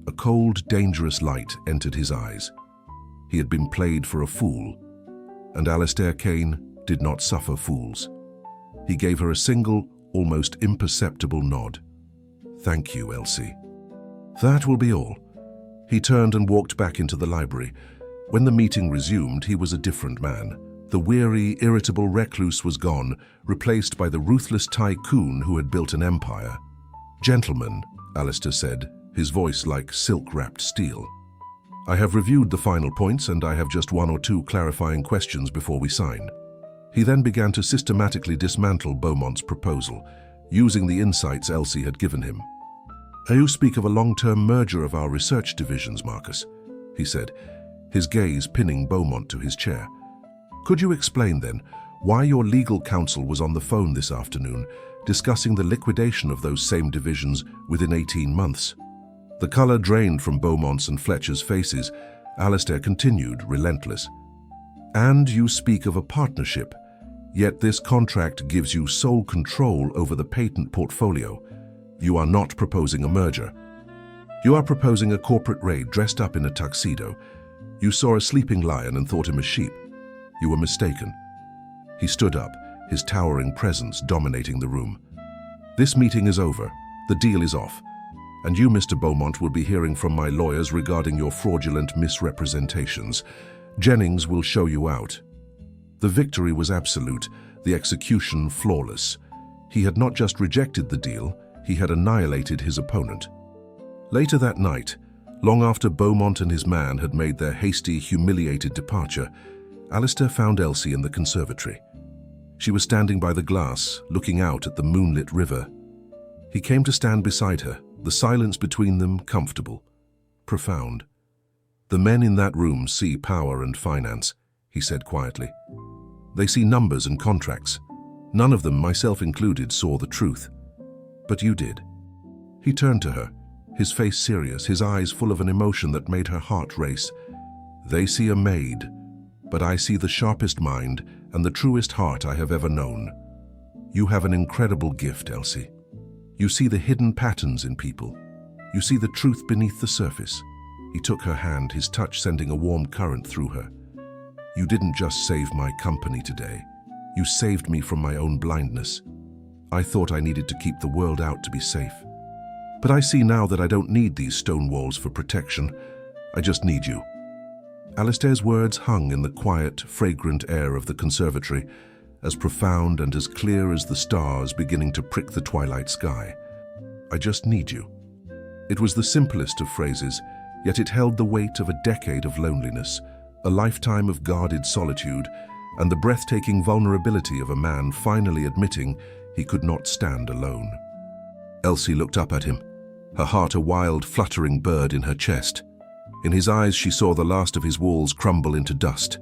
A cold, dangerous light entered his eyes. He had been played for a fool, and Alistair Kane did not suffer fools. He gave her a single, almost imperceptible nod. "Thank you, Elsie." "That will be all." He turned and walked back into the library. When the meeting resumed, he was a different man. The weary, irritable recluse was gone, replaced by the ruthless tycoon who had built an empire. "Gentlemen," Alistair said, his voice like silk-wrapped steel, "I have reviewed the final points and I have just one or two clarifying questions before we sign." He then began to systematically dismantle Beaumont's proposal, using the insights Elsie had given him. "You speak of a long-term merger of our research divisions, Marcus," he said, his gaze pinning Beaumont to his chair. "Could you explain, then, why your legal counsel was on the phone this afternoon, discussing the liquidation of those same divisions within 18 months? The color drained from Beaumont's and Fletcher's faces. Alistair continued, relentless. "And you speak of a partnership, yet this contract gives you sole control over the patent portfolio. You are not proposing a merger. You are proposing a corporate raid dressed up in a tuxedo. You saw a sleeping lion and thought him a sheep. You were mistaken." He stood up, his towering presence dominating the room. "This meeting is over. The deal is off. And you, Mr. Beaumont, will be hearing from my lawyers regarding your fraudulent misrepresentations. Jennings will show you out." The victory was absolute, the execution flawless. He had not just rejected the deal, he had annihilated his opponent. Later that night, long after Beaumont and his man had made their hasty, humiliated departure, Alistair found Elsie in the conservatory. She was standing by the glass, looking out at the moonlit river. He came to stand beside her, the silence between them comfortable. profound. "The men in that room see power and finance," he said quietly. "They see numbers and contracts. None of them, myself included, saw the truth. But you did." He turned to her, his face serious, his eyes full of an emotion that made her heart race. "They see a maid, but I see the sharpest mind and the truest heart I have ever known. You have an incredible gift, Elsie. You see the hidden patterns in people. You see the truth beneath the surface." He took her hand, his touch sending a warm current through her. "You didn't just save my company today. You saved me from my own blindness. I thought I needed to keep the world out to be safe. But I see now that I don't need these stone walls for protection. I just need you." Alistair's words hung in the quiet, fragrant air of the conservatory, as profound and as clear as the stars beginning to prick the twilight sky. "I just need you." It was the simplest of phrases, yet it held the weight of a decade of loneliness, a lifetime of guarded solitude, and the breathtaking vulnerability of a man finally admitting he could not stand alone. Elsie looked up at him, her heart a wild, fluttering bird in her chest. In his eyes she saw the last of his walls crumble into dust.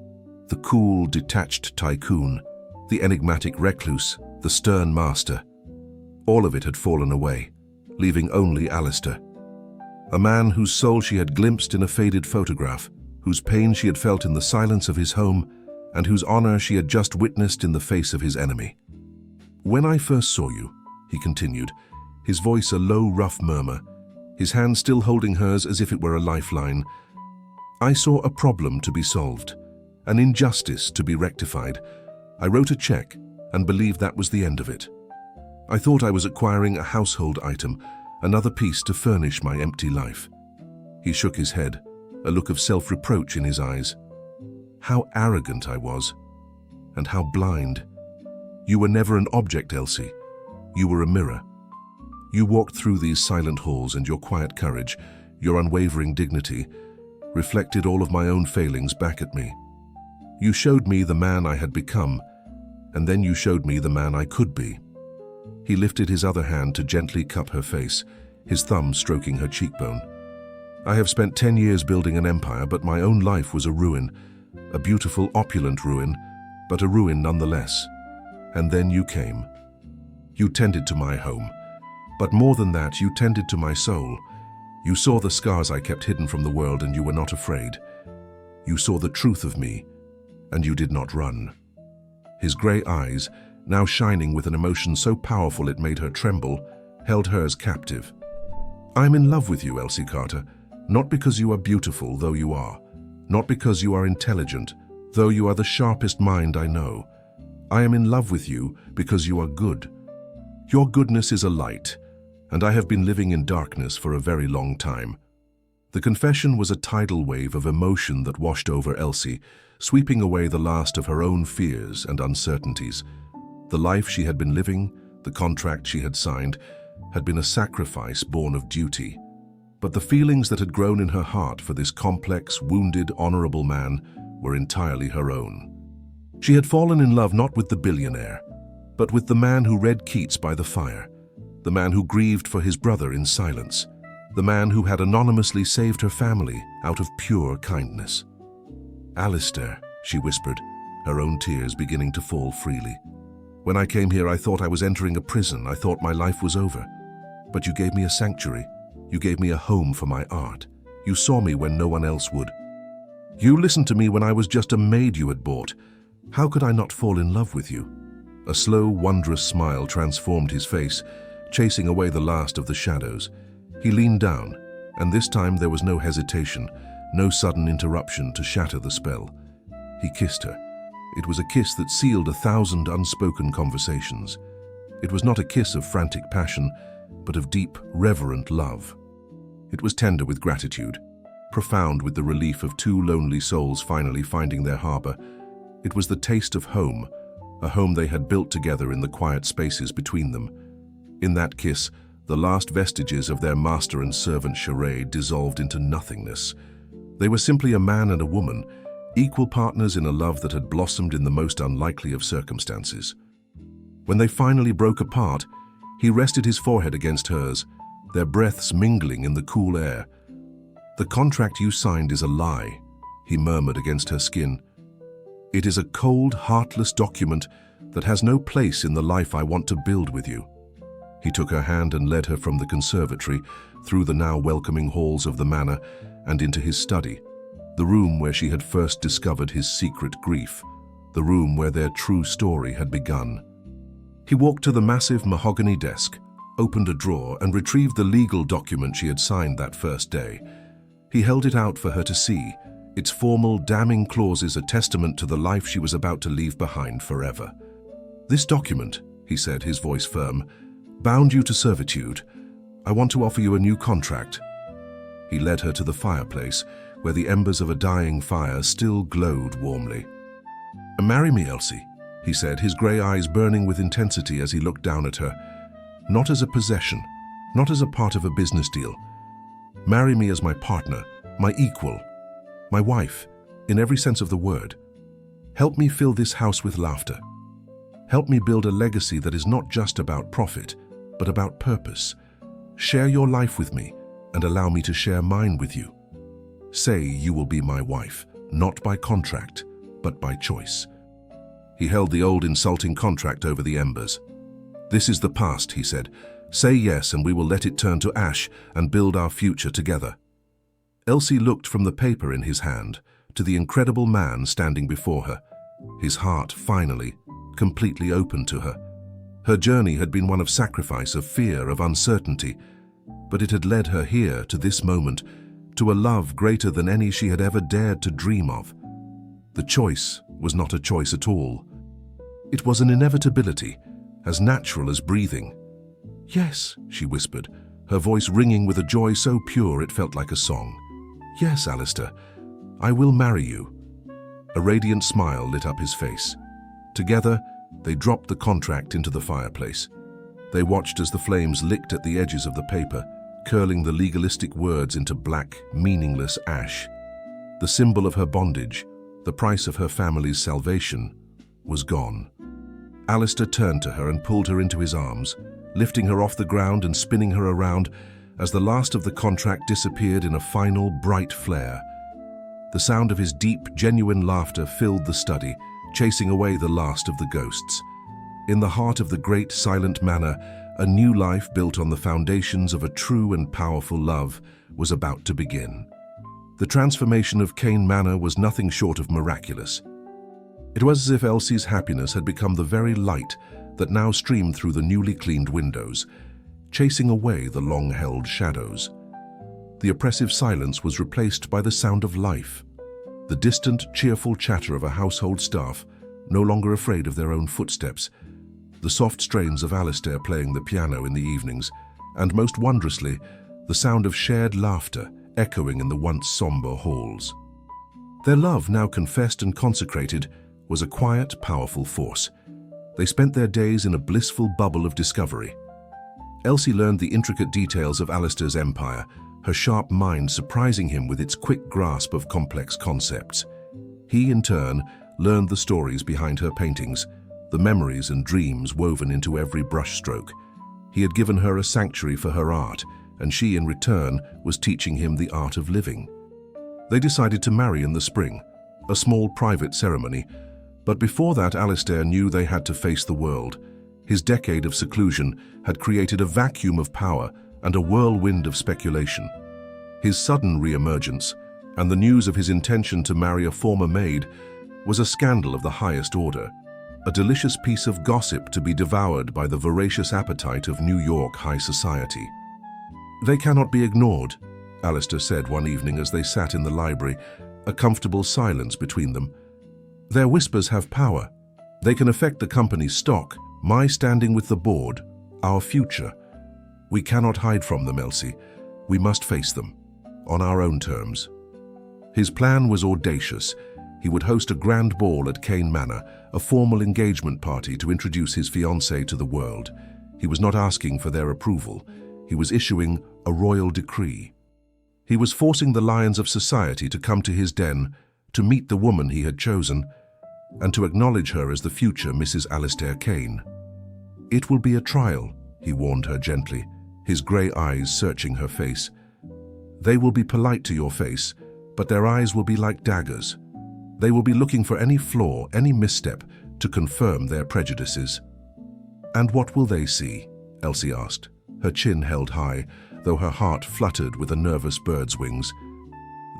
The cool, detached tycoon, the enigmatic recluse, the stern master. All of it had fallen away, leaving only Alistair. A man whose soul she had glimpsed in a faded photograph, whose pain she had felt in the silence of his home, and whose honor she had just witnessed in the face of his enemy. "When I first saw you," he continued, his voice a low, rough murmur, his hand still holding hers as if it were a lifeline, "I saw a problem to be solved, an injustice to be rectified. I wrote a check and believed that was the end of it. I thought I was acquiring a household item, another piece to furnish my empty life." He shook his head, a look of self-reproach in his eyes. "How arrogant I was, and how blind. You were never an object, Elsie. You were a mirror. You walked through these silent halls, and your quiet courage, your unwavering dignity, reflected all of my own failings back at me. You showed me the man I had become, and then you showed me the man I could be." He lifted his other hand to gently cup her face, his thumb stroking her cheekbone. "I have spent 10 years building an empire, but my own life was a ruin, a beautiful, opulent ruin, but a ruin nonetheless. And then you came. You tended to my home, but more than that, you tended to my soul. You saw the scars I kept hidden from the world, and you were not afraid. You saw the truth of me, and you did not run." His grey eyes, now shining with an emotion so powerful it made her tremble, held hers captive. "I'm in love with you, Elsie Carter, not because you are beautiful, though you are, not because you are intelligent, though you are the sharpest mind I know. I am in love with you because you are good. Your goodness is a light, and I have been living in darkness for a very long time." The confession was a tidal wave of emotion that washed over Elsie, sweeping away the last of her own fears and uncertainties. The life she had been living, the contract she had signed, had been a sacrifice born of duty. But the feelings that had grown in her heart for this complex, wounded, honorable man were entirely her own. She had fallen in love not with the billionaire, but with the man who read Keats by the fire, the man who grieved for his brother in silence, the man who had anonymously saved her family out of pure kindness. "Alistair," she whispered, her own tears beginning to fall freely. "When I came here, I thought I was entering a prison. I thought my life was over. But you gave me a sanctuary. You gave me a home for my art. You saw me when no one else would. You listened to me when I was just a maid you had bought. How could I not fall in love with you?" A slow, wondrous smile transformed his face, chasing away the last of the shadows. He leaned down, and this time there was no hesitation, no sudden interruption to shatter the spell. He kissed her. It was a kiss that sealed 1,000 unspoken conversations. It was not a kiss of frantic passion, but of deep, reverent love. It was tender with gratitude, profound with the relief of two lonely souls finally finding their harbor. It was the taste of home, a home they had built together in the quiet spaces between them. In that kiss, the last vestiges of their master and servant charade dissolved into nothingness. They were simply a man and a woman, equal partners in a love that had blossomed in the most unlikely of circumstances. When they finally broke apart, he rested his forehead against hers, their breaths mingling in the cool air. "The contract you signed is a lie," he murmured against her skin. "It is a cold, heartless document that has no place in the life I want to build with you." He took her hand and led her from the conservatory, through the now welcoming halls of the manor, and into his study, the room where she had first discovered his secret grief, the room where their true story had begun. He walked to the massive mahogany desk, opened a drawer, and retrieved the legal document she had signed that first day. He held it out for her to see, its formal, damning clauses a testament to the life she was about to leave behind forever. "This document," he said, his voice firm, "bound you to servitude. I want to offer you a new contract." He led her to the fireplace, where the embers of a dying fire still glowed warmly. "Marry me, Elsie," he said, his grey eyes burning with intensity as he looked down at her. "Not as a possession, not as a part of a business deal. Marry me as my partner, my equal, my wife, in every sense of the word. Help me fill this house with laughter. Help me build a legacy that is not just about profit, but about purpose. Share your life with me and allow me to share mine with you. Say you will be my wife, not by contract, but by choice." He held the old insulting contract over the embers. "This is the past," he said. "Say yes and we will let it turn to ash and build our future together." Elsie looked from the paper in his hand to the incredible man standing before her, his heart finally completely open to her. Her journey had been one of sacrifice, of fear, of uncertainty, but it had led her here to this moment, to a love greater than any she had ever dared to dream of. The choice was not a choice at all. It was an inevitability, as natural as breathing. "Yes," she whispered, her voice ringing with a joy so pure it felt like a song. "Yes, Alistair, I will marry you." A radiant smile lit up his face. Together, they dropped the contract into the fireplace. They watched as the flames licked at the edges of the paper, curling the legalistic words into black, meaningless ash. The symbol of her bondage, the price of her family's salvation, was gone. Alistair turned to her and pulled her into his arms, lifting her off the ground and spinning her around as the last of the contract disappeared in a final, bright flare. The sound of his deep, genuine laughter filled the study, chasing away the last of the ghosts. In the heart of the great, silent manor, a new life built on the foundations of a true and powerful love was about to begin. The transformation of Kane Manor was nothing short of miraculous. It was as if Elsie's happiness had become the very light that now streamed through the newly cleaned windows, chasing away the long-held shadows. The oppressive silence was replaced by the sound of life, the distant, cheerful chatter of a household staff, no longer afraid of their own footsteps, the soft strains of Alistair playing the piano in the evenings, and most wondrously, the sound of shared laughter echoing in the once somber halls. Their love, now confessed and consecrated, was a quiet, powerful force. They spent their days in a blissful bubble of discovery. Elsie learned the intricate details of Alistair's empire, her sharp mind surprising him with its quick grasp of complex concepts. He, in turn, learned the stories behind her paintings, the memories and dreams woven into every brushstroke. He had given her a sanctuary for her art, and she, in return, was teaching him the art of living. They decided to marry in the spring, a small private ceremony, but before that Alistair knew they had to face the world. His decade of seclusion had created a vacuum of power and a whirlwind of speculation. His sudden re-emergence, and the news of his intention to marry a former maid, was a scandal of the highest order, a delicious piece of gossip to be devoured by the voracious appetite of New York high society. "They cannot be ignored," Alistair said one evening as they sat in the library, a comfortable silence between them. "Their whispers have power. They can affect the company's stock, my standing with the board, our future. We cannot hide from them, Elsie. We must face them, on our own terms." His plan was audacious. He would host a grand ball at Kane Manor, a formal engagement party to introduce his fiancée to the world. He was not asking for their approval. He was issuing a royal decree. He was forcing the lions of society to come to his den, to meet the woman he had chosen, and to acknowledge her as the future Mrs. Alistair Kane. "It will be a trial," he warned her gently, his grey eyes searching her face. They will be polite to your face, but their eyes will be like daggers. They will be looking for any flaw, any misstep, to confirm their prejudices. "And what will they see?" Elsie asked, her chin held high, though her heart fluttered with a nervous bird's wings.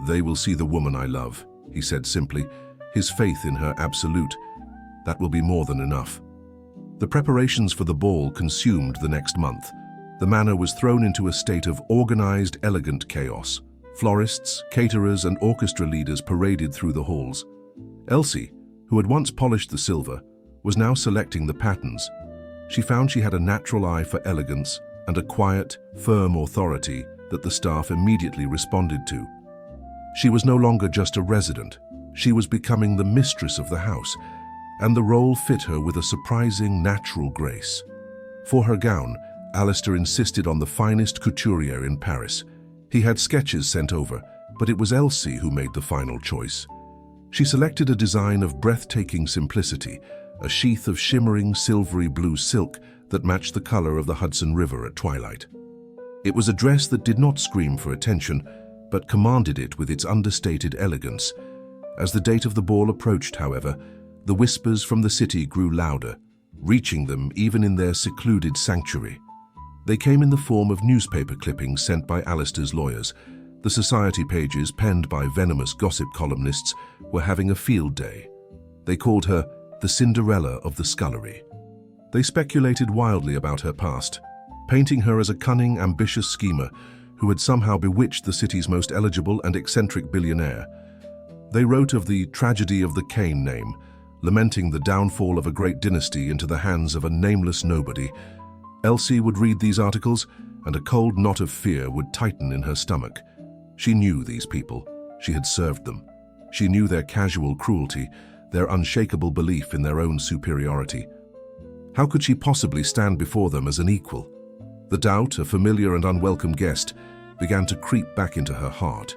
"They will see the woman I love," he said simply, his faith in her absolute. "That will be more than enough." The preparations for the ball consumed the next month. The manor was thrown into a state of organized, elegant chaos. Florists, caterers, and orchestra leaders paraded through the halls. Elsie, who had once polished the silver, was now selecting the patterns. She found she had a natural eye for elegance and a quiet, firm authority that the staff immediately responded to. She was no longer just a resident. She was becoming the mistress of the house, and the role fit her with a surprising, natural grace. For her gown, Alistair insisted on the finest couturier in Paris. He had sketches sent over, but it was Elsie who made the final choice. She selected a design of breathtaking simplicity, a sheath of shimmering silvery blue silk that matched the color of the Hudson River at twilight. It was a dress that did not scream for attention, but commanded it with its understated elegance. As the date of the ball approached, however, the whispers from the city grew louder, reaching them even in their secluded sanctuary. They came in the form of newspaper clippings sent by Alistair's lawyers. The society pages, penned by venomous gossip columnists, were having a field day. They called her the Cinderella of the scullery. They speculated wildly about her past, painting her as a cunning, ambitious schemer who had somehow bewitched the city's most eligible and eccentric billionaire. They wrote of the tragedy of the Kane name, lamenting the downfall of a great dynasty into the hands of a nameless nobody. Elsie would read these articles, and a cold knot of fear would tighten in her stomach. She knew these people. She had served them. She knew their casual cruelty, their unshakable belief in their own superiority. How could she possibly stand before them as an equal? The doubt, a familiar and unwelcome guest, began to creep back into her heart.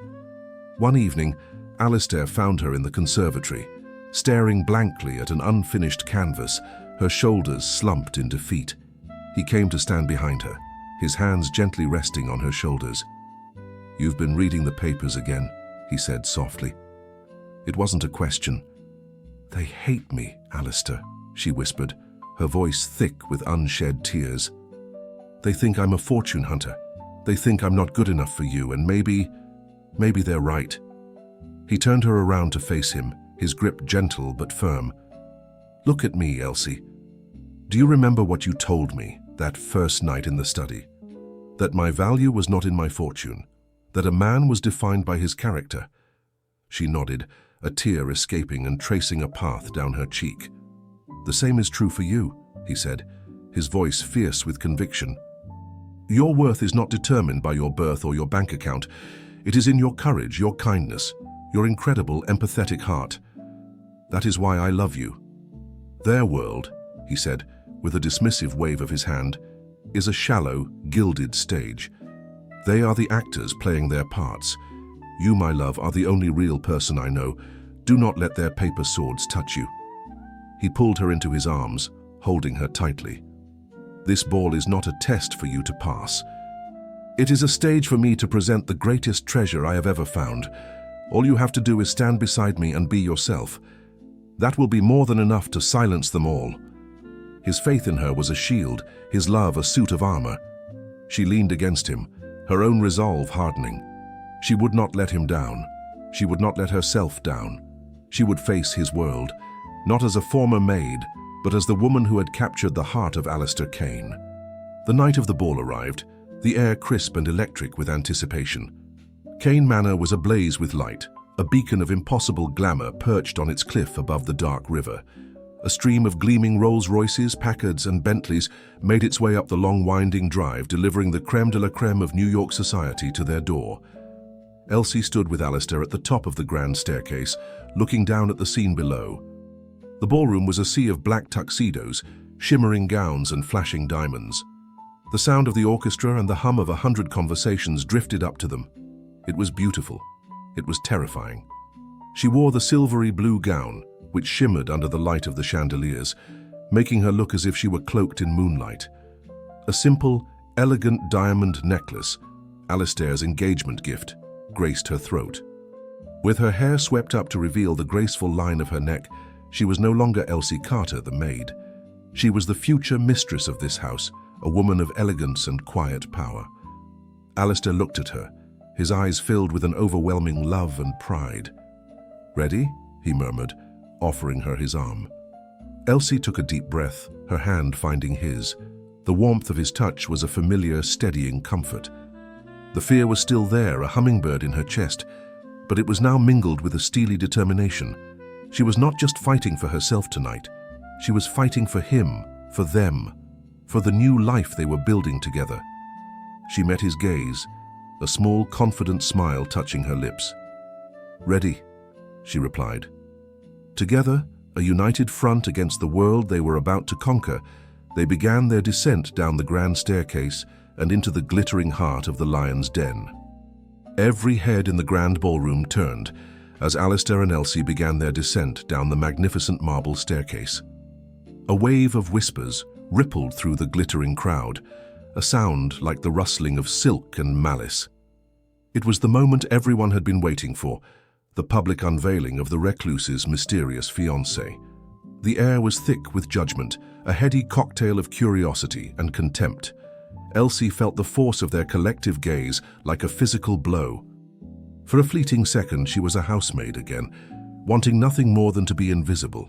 One evening, Alistair found her in the conservatory, staring blankly at an unfinished canvas, her shoulders slumped in defeat. He came to stand behind her, his hands gently resting on her shoulders. "You've been reading the papers again," he said softly. It wasn't a question. "They hate me, Alistair," she whispered, her voice thick with unshed tears. "They think I'm a fortune hunter. They think I'm not good enough for you, and maybe they're right." He turned her around to face him, his grip gentle but firm. "Look at me, Elsie. Do you remember what you told me that first night in the study? That my value was not in my fortune, that a man was defined by his character." She nodded, a tear escaping and tracing a path down her cheek. "The same is true for you," he said, his voice fierce with conviction. "Your worth is not determined by your birth or your bank account. It is in your courage, your kindness, your incredible, empathetic heart. That is why I love you. Their world," he said, with a dismissive wave of his hand, "is a shallow, gilded stage. They are the actors playing their parts. You, my love, are the only real person I know. Do not let their paper swords touch you." He pulled her into his arms, holding her tightly. "This ball is not a test for you to pass. It is a stage for me to present the greatest treasure I have ever found. All you have to do is stand beside me and be yourself. That will be more than enough to silence them all." His faith in her was a shield, his love a suit of armor. She leaned against him, her own resolve hardening. She would not let him down. She would not let herself down. She would face his world, not as a former maid, but as the woman who had captured the heart of Alistair Kane. The night of the ball arrived, the air crisp and electric with anticipation. Kane Manor was ablaze with light, a beacon of impossible glamour perched on its cliff above the dark river. A stream of gleaming Rolls-Royces, Packards, and Bentleys made its way up the long winding drive, delivering the crème de la crème of New York society to their door. Elsie stood with Alistair at the top of the grand staircase, looking down at the scene below. The ballroom was a sea of black tuxedos, shimmering gowns, and flashing diamonds. The sound of the orchestra and the hum of 100 conversations drifted up to them. It was beautiful. It was terrifying. She wore the silvery blue gown, which shimmered under the light of the chandeliers, making her look as if she were cloaked in moonlight. A simple, elegant diamond necklace, Alistair's engagement gift, graced her throat. With her hair swept up to reveal the graceful line of her neck, she was no longer Elsie Carter, the maid. She was the future mistress of this house, a woman of elegance and quiet power. Alistair looked at her, his eyes filled with an overwhelming love and pride. "Ready?" he murmured, offering her his arm. Elsie took a deep breath, her hand finding his. The warmth of his touch was a familiar, steadying comfort. The fear was still there, a hummingbird in her chest, but it was now mingled with a steely determination. She was not just fighting for herself tonight. She was fighting for him, for them, for the new life they were building together. She met his gaze, a small, confident smile touching her lips. "Ready," she replied. Together, a united front against the world they were about to conquer, they began their descent down the grand staircase and into the glittering heart of the lion's den. Every head in the grand ballroom turned as Alistair and Elsie began their descent down the magnificent marble staircase. A wave of whispers rippled through the glittering crowd, a sound like the rustling of silk and malice. It was the moment everyone had been waiting for, the public unveiling of the recluse's mysterious fiancé. The air was thick with judgment, a heady cocktail of curiosity and contempt. Elsie felt the force of their collective gaze like a physical blow. For a fleeting second, she was a housemaid again, wanting nothing more than to be invisible.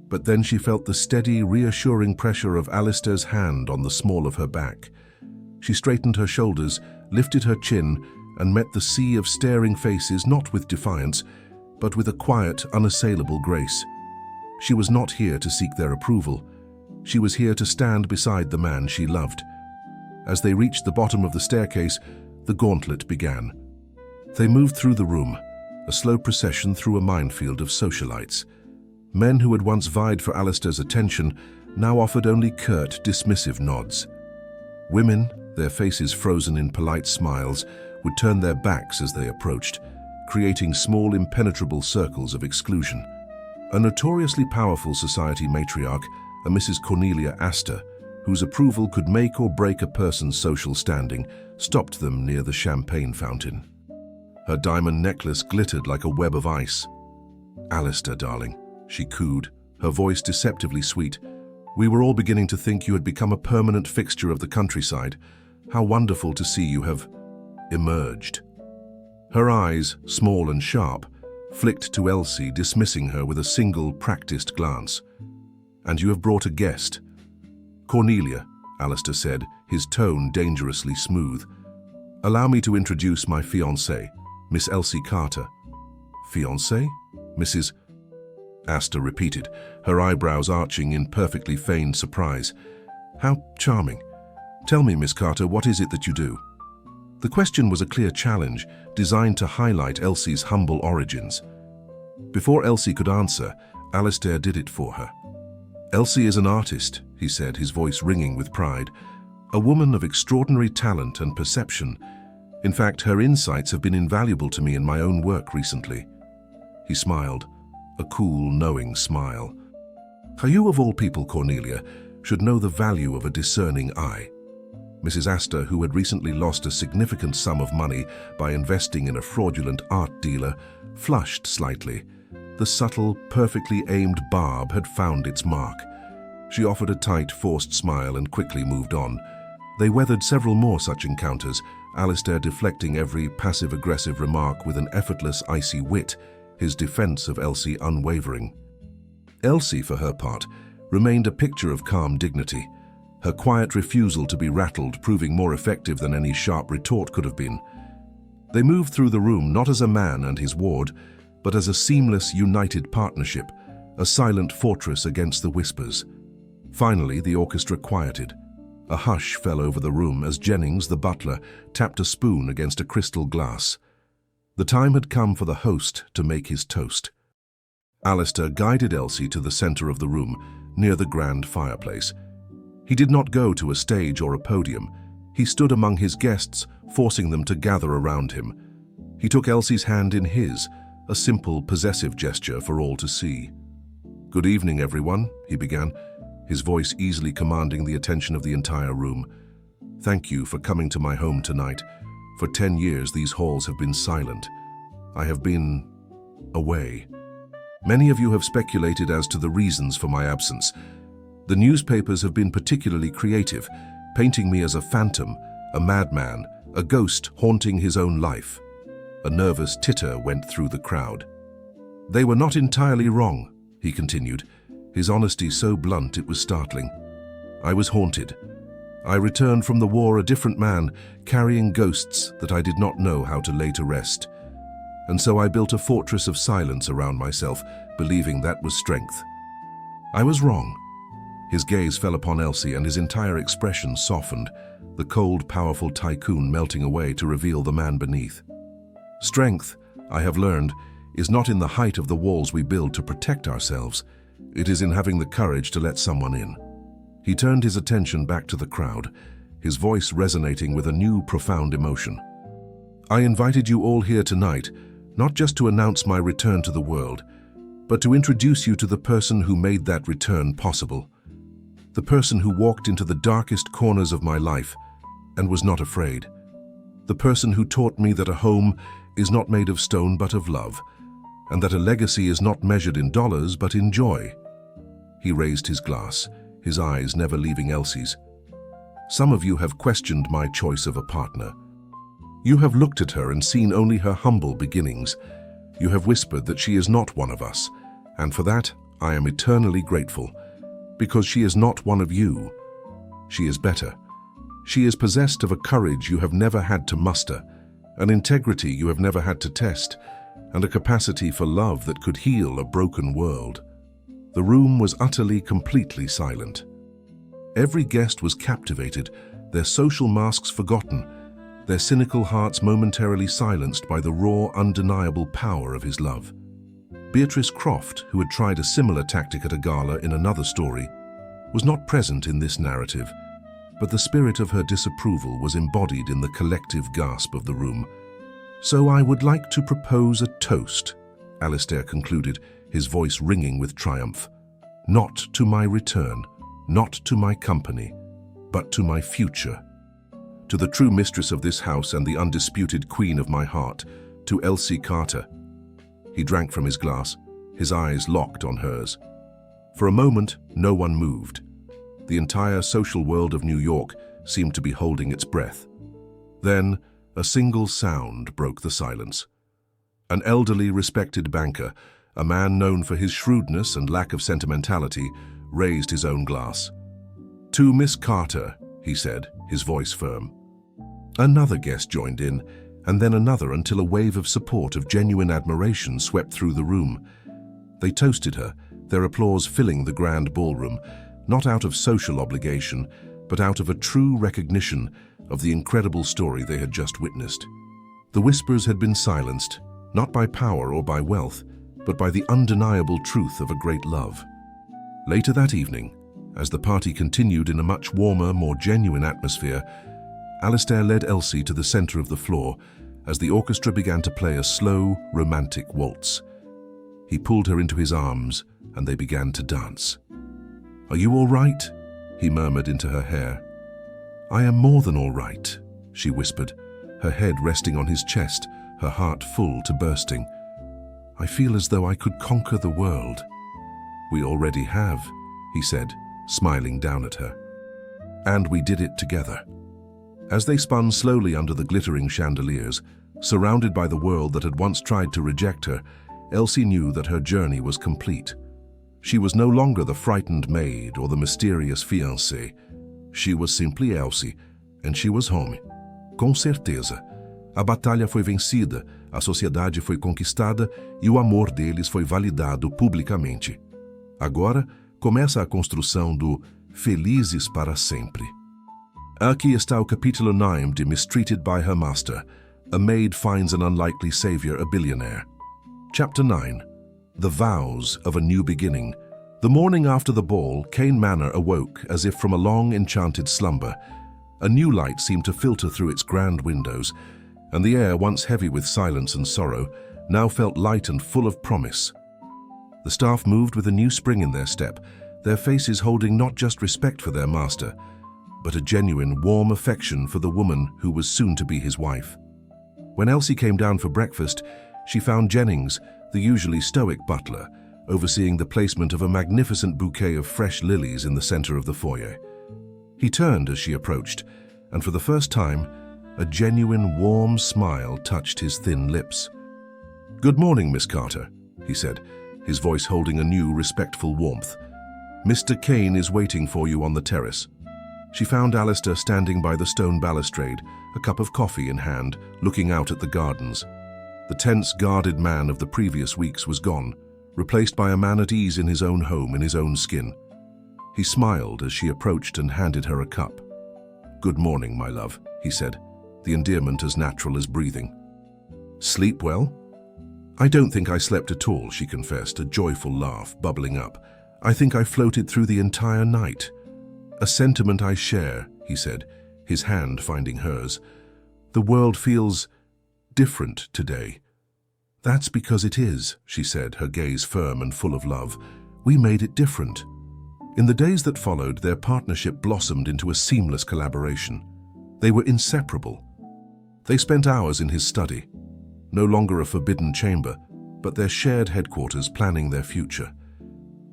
But then she felt the steady, reassuring pressure of Alistair's hand on the small of her back. She straightened her shoulders, lifted her chin, and met the sea of staring faces not with defiance, but with a quiet, unassailable grace. She was not here to seek their approval. She was here to stand beside the man she loved. As they reached the bottom of the staircase, the gauntlet began. They moved through the room, a slow procession through a minefield of socialites. Men who had once vied for Alistair's attention now offered only curt, dismissive nods. Women, their faces frozen in polite smiles, would turn their backs as they approached, creating small, impenetrable circles of exclusion. A notoriously powerful society matriarch, a Mrs. Cornelia Astor, whose approval could make or break a person's social standing, stopped them near the champagne fountain. Her diamond necklace glittered like a web of ice. "Alistair, darling," she cooed, her voice deceptively sweet. "We were all beginning to think you had become a permanent fixture of the countryside. How wonderful to see you have emerged." Her eyes, small and sharp, flicked to Elsie, dismissing her with a single, practiced glance. "And you have brought a guest." "Cornelia," Alistair said, his tone dangerously smooth. "Allow me to introduce my fiancée, Miss Elsie Carter." "Fiancée? Mrs.?" Astor repeated, her eyebrows arching in perfectly feigned surprise. "How charming. Tell me, Miss Carter, what is it that you do?" The question was a clear challenge, designed to highlight Elsie's humble origins. Before Elsie could answer, Alistair did it for her. "Elsie is an artist," he said, his voice ringing with pride. "A woman of extraordinary talent and perception. In fact, her insights have been invaluable to me in my own work recently." He smiled, a cool, knowing smile. "You, of all people, Cornelia, should know the value of a discerning eye." Mrs. Astor, who had recently lost a significant sum of money by investing in a fraudulent art dealer, flushed slightly. The subtle, perfectly aimed barb had found its mark. She offered a tight, forced smile and quickly moved on. They weathered several more such encounters, Alistair deflecting every passive-aggressive remark with an effortless, icy wit, his defense of Elsie unwavering. Elsie, for her part, remained a picture of calm dignity, her quiet refusal to be rattled proving more effective than any sharp retort could have been. They moved through the room not as a man and his ward, but as a seamless, united partnership, a silent fortress against the whispers. Finally, the orchestra quieted. A hush fell over the room as Jennings, the butler, tapped a spoon against a crystal glass. The time had come for the host to make his toast. Alistair guided Elsie to the center of the room, near the grand fireplace. He did not go to a stage or a podium. He stood among his guests, forcing them to gather around him. He took Elsie's hand in his, a simple, possessive gesture for all to see. "Good evening, everyone," he began, his voice easily commanding the attention of the entire room. "Thank you for coming to my home tonight, For 10 years, these halls have been silent. I have been away. Many of you have speculated as to the reasons for my absence. The newspapers have been particularly creative, painting me as a phantom, a madman, a ghost haunting his own life. A nervous titter went through the crowd. They were not entirely wrong, he continued, his honesty so blunt it was startling. I was haunted. I returned from the war a different man, carrying ghosts that I did not know how to lay to rest. And so I built a fortress of silence around myself, believing that was strength. I was wrong. His gaze fell upon Elsie and his entire expression softened, the cold, powerful tycoon melting away to reveal the man beneath. Strength, I have learned, is not in the height of the walls we build to protect ourselves. It is in having the courage to let someone in. He turned his attention back to the crowd, his voice resonating with a new, profound emotion. I invited you all here tonight, not just to announce my return to the world, but to introduce you to the person who made that return possible. The person who walked into the darkest corners of my life and was not afraid. The person who taught me that a home is not made of stone but of love, and that a legacy is not measured in dollars but in joy. He raised his glass, his eyes never leaving Elsie's. Some of you have questioned my choice of a partner. You have looked at her and seen only her humble beginnings. You have whispered that she is not one of us, and for that I am eternally grateful, because she is not one of you. She is better. She is possessed of a courage you have never had to muster, an integrity you have never had to test, and a capacity for love that could heal a broken world. The room was utterly, completely silent. Every guest was captivated, their social masks forgotten, their cynical hearts momentarily silenced by the raw, undeniable power of his love. Beatrice Croft, who had tried a similar tactic at a gala in another story, was not present in this narrative, but the spirit of her disapproval was embodied in the collective gasp of the room. So I would like to propose a toast, Alistair concluded, his voice ringing with triumph. Not to my return, not to my company, but to my future. To the true mistress of this house and the undisputed queen of my heart, to Elsie Carter. He drank from his glass, his eyes locked on hers. For a moment, no one moved. The entire social world of New York seemed to be holding its breath. Then, a single sound broke the silence. An elderly, respected banker, a man known for his shrewdness and lack of sentimentality, raised his own glass. "To Miss Carter," he said, his voice firm. Another guest joined in, and then another, until a wave of support, of genuine admiration swept through the room. They toasted her, their applause filling the grand ballroom, not out of social obligation, but out of a true recognition of the incredible story they had just witnessed. The whispers had been silenced, not by power or by wealth, but by the undeniable truth of a great love. Later that evening, as the party continued in a much warmer, more genuine atmosphere, Alistair led Elsie to the center of the floor as the orchestra began to play a slow, romantic waltz. He pulled her into his arms, and they began to dance. "Are you all right?" he murmured into her hair. "I am more than all right," she whispered, her head resting on his chest, her heart full to bursting. "I feel as though I could conquer the world." "We already have," he said, smiling down at her. "And we did it together." As they spun slowly under the glittering chandeliers, surrounded by the world that had once tried to reject her, Elsie knew that her journey was complete. She was no longer the frightened maid or the mysterious fiancée. She was simply Elsie, and she was home. Com certeza. A batalha foi vencida, a sociedade foi conquistada e o amor deles foi validado publicamente. Agora começa a construção do Felizes para Sempre. Aqui está o capítulo 9 de Mistreated by Her Master. A maid finds an unlikely savior, a billionaire. Chapter 9. The Vows of a New Beginning. The morning after the ball, Kane Manor awoke as if from a long, enchanted slumber. A new light seemed to filter through its grand windows, and the air, once heavy with silence and sorrow, now felt light and full of promise. The staff moved with a new spring in their step, their faces holding not just respect for their master, but a genuine, warm affection for the woman who was soon to be his wife. When Elsie came down for breakfast, she found Jennings, the usually stoic butler, overseeing the placement of a magnificent bouquet of fresh lilies in the center of the foyer. He turned as she approached, and for the first time, a genuine warm smile touched his thin lips. "Good morning, Miss Carter," he said, his voice holding a new, respectful warmth. "Mr. Kane is waiting for you on the terrace." She found Alistair standing by the stone balustrade, a cup of coffee in hand, looking out at the gardens. The tense, guarded man of the previous weeks was gone, replaced by a man at ease in his own home, in his own skin. He smiled as she approached and handed her a cup. "Good morning, my love," he said, the endearment as natural as breathing. "Sleep well?" "I don't think I slept at all," she confessed, a joyful laugh bubbling up. "I think I floated through the entire night." "A sentiment I share," he said, his hand finding hers. "The world feels different today." "That's because it is," she said, her gaze firm and full of love. "We made it different." In the days that followed, their partnership blossomed into a seamless collaboration. They were inseparable. They spent hours in his study, no longer a forbidden chamber, but their shared headquarters planning their future.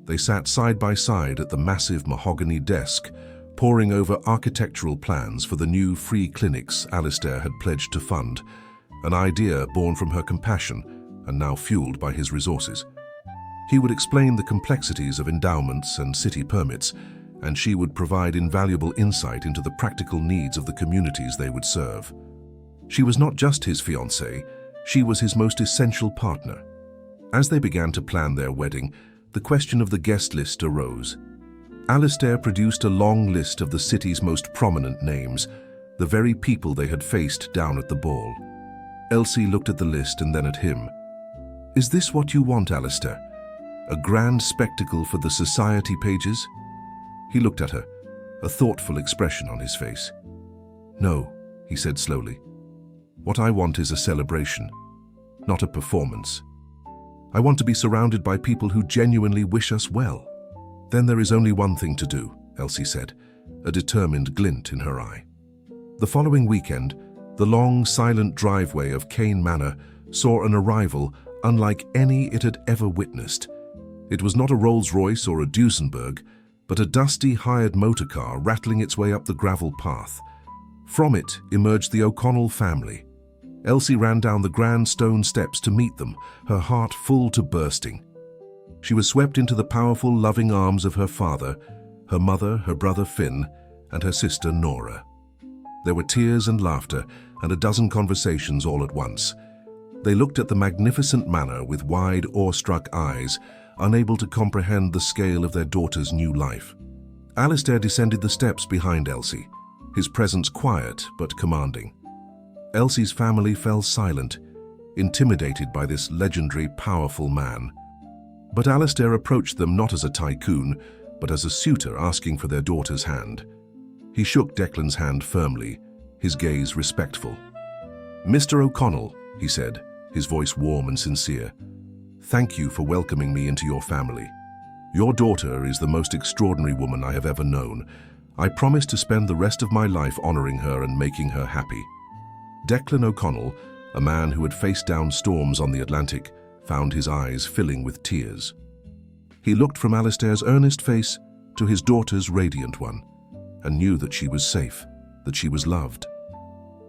They sat side by side at the massive mahogany desk, poring over architectural plans for the new free clinics Alistair had pledged to fund, an idea born from her compassion and now fueled by his resources. He would explain the complexities of endowments and city permits, and she would provide invaluable insight into the practical needs of the communities they would serve. She was not just his fiancée, she was his most essential partner. As they began to plan their wedding, the question of the guest list arose. Alistair produced a long list of the city's most prominent names, the very people they had faced down at the ball. Elsie looked at the list and then at him. "Is this what you want, Alistair? A grand spectacle for the society pages?" He looked at her, a thoughtful expression on his face. "No," he said slowly. "What I want is a celebration, not a performance. I want to be surrounded by people who genuinely wish us well." "Then there is only one thing to do," Elsie said, a determined glint in her eye. The following weekend, the long, silent driveway of Kane Manor saw an arrival unlike any it had ever witnessed. It was not a Rolls-Royce or a Duesenberg, but a dusty, hired motorcar rattling its way up the gravel path. From it emerged the O'Connell family. Elsie ran down the grand stone steps to meet them, her heart full to bursting. She was swept into the powerful, loving arms of her father, her mother, her brother Finn, and her sister Nora. There were tears and laughter and a dozen conversations all at once. They looked at the magnificent manor with wide, awestruck eyes, unable to comprehend the scale of their daughter's new life. Alistair descended the steps behind Elsie, his presence quiet but commanding. Elsie's family fell silent, intimidated by this legendary, powerful man. But Alistair approached them not as a tycoon, but as a suitor asking for their daughter's hand. He shook Declan's hand firmly, his gaze respectful. "Mr. O'Connell," he said, his voice warm and sincere, "thank you for welcoming me into your family. Your daughter is the most extraordinary woman I have ever known. I promise to spend the rest of my life honoring her and making her happy." Declan O'Connell, a man who had faced down storms on the Atlantic, found his eyes filling with tears. He looked from Alistair's earnest face to his daughter's radiant one, and knew that she was safe, that she was loved.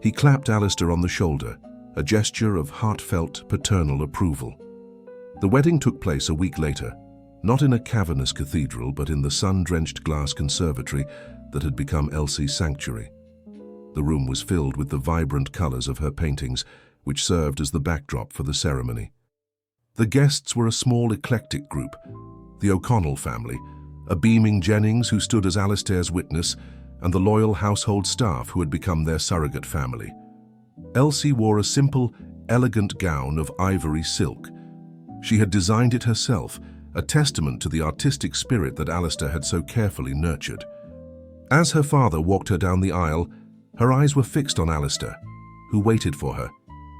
He clapped Alistair on the shoulder, a gesture of heartfelt, paternal approval. The wedding took place a week later, not in a cavernous cathedral, but in the sun-drenched glass conservatory that had become Elsie's sanctuary. The room was filled with the vibrant colors of her paintings, which served as the backdrop for the ceremony. The guests were a small, eclectic group: the O'Connell family, a beaming Jennings who stood as Alistair's witness, and the loyal household staff who had become their surrogate family. Elsie wore a simple, elegant gown of ivory silk. She had designed it herself, a testament to the artistic spirit that Alistair had so carefully nurtured. As her father walked her down the aisle, her eyes were fixed on Alistair, who waited for her,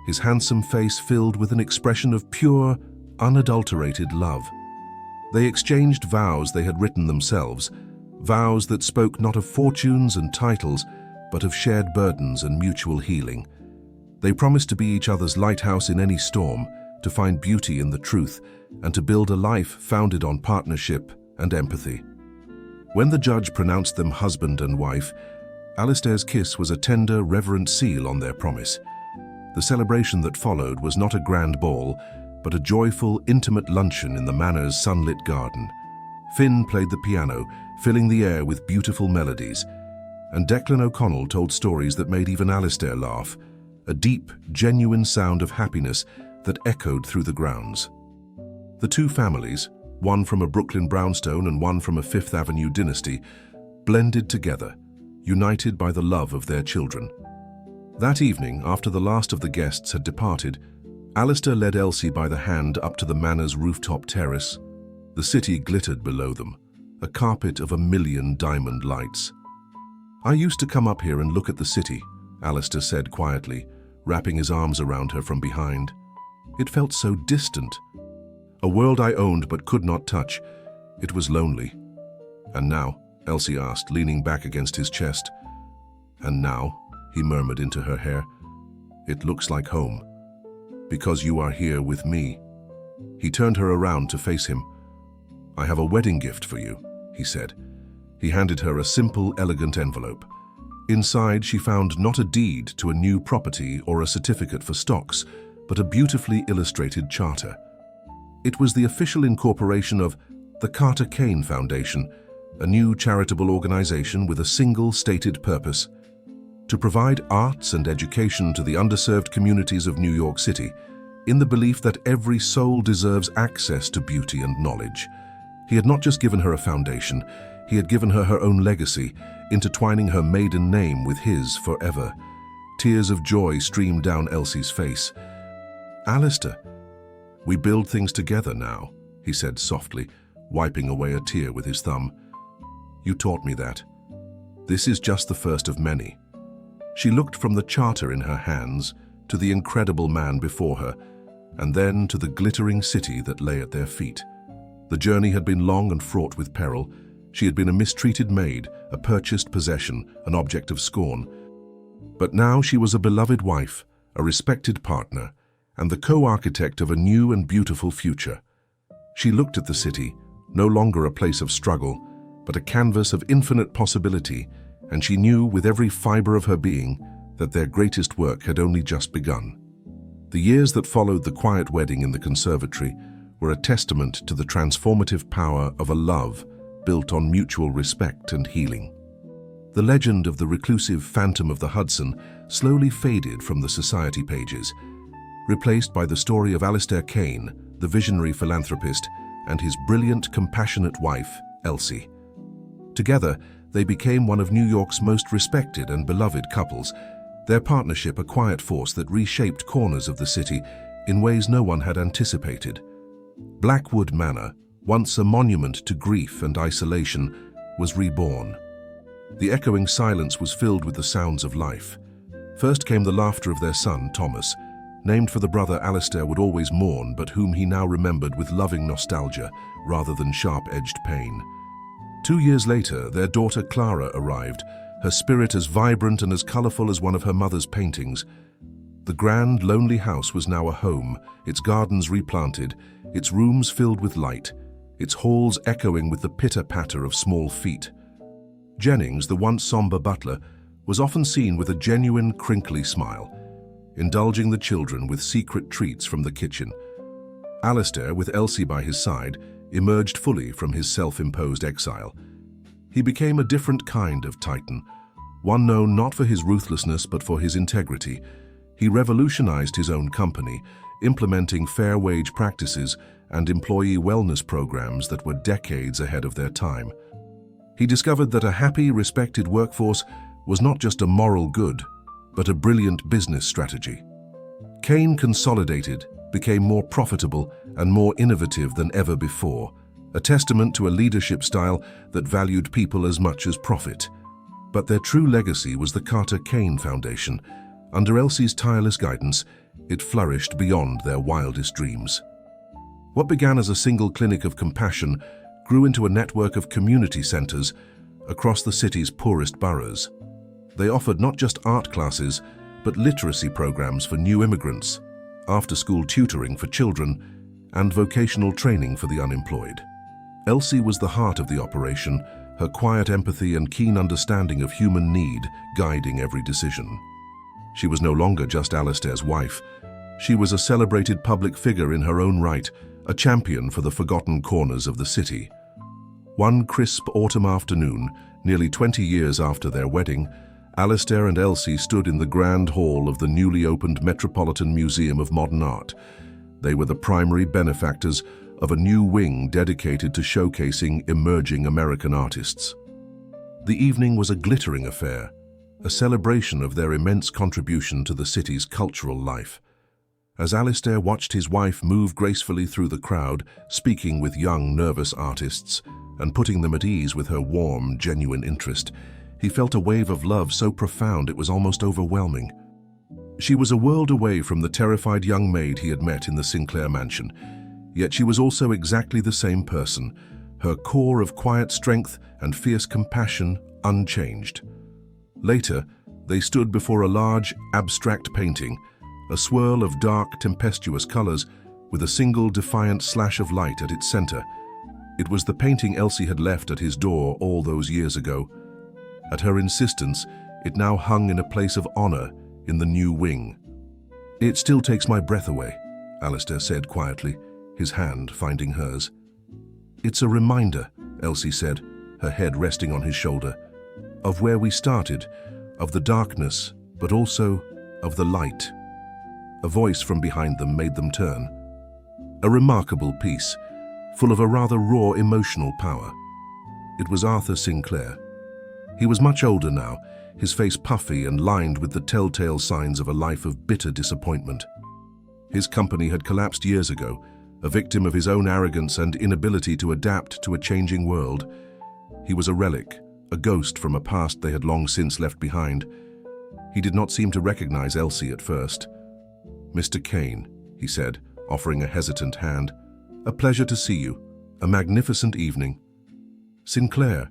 his handsome face filled with an expression of pure, unadulterated love. They exchanged vows they had written themselves, vows that spoke not of fortunes and titles, but of shared burdens and mutual healing. They promised to be each other's lighthouse in any storm, to find beauty in the truth, and to build a life founded on partnership and empathy. When the judge pronounced them husband and wife, Alistair's kiss was a tender, reverent seal on their promise. The celebration that followed was not a grand ball, but a joyful, intimate luncheon in the manor's sunlit garden. Finn played the piano, filling the air with beautiful melodies, and Declan O'Connell told stories that made even Alistair laugh, a deep, genuine sound of happiness that echoed through the grounds. The two families, one from a Brooklyn brownstone and one from a Fifth Avenue dynasty, blended together, united by the love of their children. That evening, after the last of the guests had departed, Alistair led Elsie by the hand up to the manor's rooftop terrace. The city glittered below them, a carpet of 1,000,000 diamond lights. "I used to come up here and look at the city," Alistair said quietly, wrapping his arms around her from behind. "It felt so distant. A world I owned but could not touch. It was lonely." "And now?" Elsie asked, leaning back against his chest. "And now," he murmured into her hair, "it looks like home. Because you are here with me." He turned her around to face him. "I have a wedding gift for you," he said. He handed her a simple, elegant envelope. Inside, she found not a deed to a new property or a certificate for stocks, but a beautifully illustrated charter. It was the official incorporation of the Carter Kane Foundation, a new charitable organization with a single stated purpose: to provide arts and education to the underserved communities of New York City, in the belief that every soul deserves access to beauty and knowledge. He had not just given her a foundation, he had given her her own legacy, intertwining her maiden name with his forever. Tears of joy streamed down Elsie's face. "Alistair, we build things together now," he said softly, wiping away a tear with his thumb. "You taught me that. This is just the first of many." She looked from the charter in her hands to the incredible man before her, and then to the glittering city that lay at their feet. The journey had been long and fraught with peril. She had been a mistreated maid, a purchased possession, an object of scorn. But now she was a beloved wife, a respected partner, and the co-architect of a new and beautiful future. She looked at the city, no longer a place of struggle, but a canvas of infinite possibility, and she knew with every fiber of her being that their greatest work had only just begun. The years that followed the quiet wedding in the conservatory were a testament to the transformative power of a love built on mutual respect and healing. The legend of the reclusive phantom of the Hudson slowly faded from the society pages, replaced by the story of Alistair Kane, the visionary philanthropist, and his brilliant, compassionate wife, Elsie. Together, they became one of New York's most respected and beloved couples, their partnership a quiet force that reshaped corners of the city in ways no one had anticipated. Blackwood Manor, once a monument to grief and isolation, was reborn. The echoing silence was filled with the sounds of life. First came the laughter of their son, Thomas, named for the brother Alistair would always mourn, but whom he now remembered with loving nostalgia rather than sharp-edged pain. 2 years later, their daughter Clara arrived, her spirit as vibrant and as colorful as one of her mother's paintings. The grand, lonely house was now a home, its gardens replanted, its rooms filled with light, its halls echoing with the pitter-patter of small feet. Jennings, the once somber butler, was often seen with a genuine, crinkly smile, indulging the children with secret treats from the kitchen. Alistair, with Elsie by his side, emerged fully from his self-imposed exile. He became a different kind of Titan, one known not for his ruthlessness but for his integrity. He revolutionized his own company, implementing fair wage practices and employee wellness programs that were decades ahead of their time. He discovered that a happy, respected workforce was not just a moral good, but a brilliant business strategy. Kane consolidated, became more profitable and more innovative than ever before, a testament to a leadership style that valued people as much as profit. But their true legacy was the Carter Kane Foundation. Under Elsie's tireless guidance, it flourished beyond their wildest dreams. What began as a single clinic of compassion grew into a network of community centers across the city's poorest boroughs. They offered not just art classes, but literacy programs for new immigrants, after-school tutoring for children, and vocational training for the unemployed. Elsie was the heart of the operation, her quiet empathy and keen understanding of human need guiding every decision. She was no longer just Alistair's wife. She was a celebrated public figure in her own right, a champion for the forgotten corners of the city. One crisp autumn afternoon, nearly 20 years after their wedding, Alistair and Elsie stood in the grand hall of the newly opened Metropolitan Museum of Modern Art. They were the primary benefactors of a new wing dedicated to showcasing emerging American artists. The evening was a glittering affair, a celebration of their immense contribution to the city's cultural life. As Alistair watched his wife move gracefully through the crowd, speaking with young, nervous artists, and putting them at ease with her warm, genuine interest, he felt a wave of love so profound it was almost overwhelming. She was a world away from the terrified young maid he had met in the Sinclair mansion, yet she was also exactly the same person, her core of quiet strength and fierce compassion unchanged. Later, they stood before a large, abstract painting, a swirl of dark, tempestuous colors with a single defiant slash of light at its center. It was the painting Elsie had left at his door all those years ago. At her insistence, it now hung in a place of honor in the new wing. "It still takes my breath away," Alistair said quietly, his hand finding hers. "It's a reminder," Elsie said, her head resting on his shoulder, "of where we started, of the darkness, but also of the light." A voice from behind them made them turn. A remarkable piece, full of a rather raw emotional power. It was Arthur Sinclair. He was much older now, his face puffy and lined with the telltale signs of a life of bitter disappointment. His company had collapsed years ago, a victim of his own arrogance and inability to adapt to a changing world. He was a relic, a ghost from a past they had long since left behind. He did not seem to recognize Elsie at first. "Mr. Kane," he said, offering a hesitant hand. "A pleasure to see you. A magnificent evening." "Sinclair,"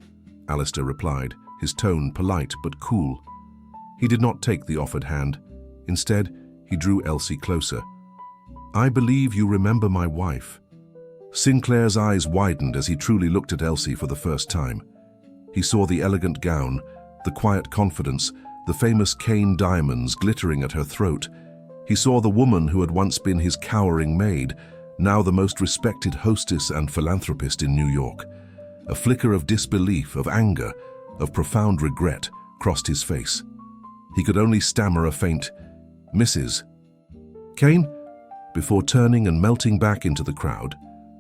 Alistair replied, his tone polite but cool. He did not take the offered hand. Instead, he drew Elsie closer. "I believe you remember my wife." Sinclair's eyes widened as he truly looked at Elsie for the first time. He saw the elegant gown, the quiet confidence, the famous Kane diamonds glittering at her throat. He saw the woman who had once been his cowering maid, now the most respected hostess and philanthropist in New York. A flicker of disbelief, of anger, of profound regret crossed his face. He could only stammer a faint, "Mrs. Kane?" before turning and melting back into the crowd,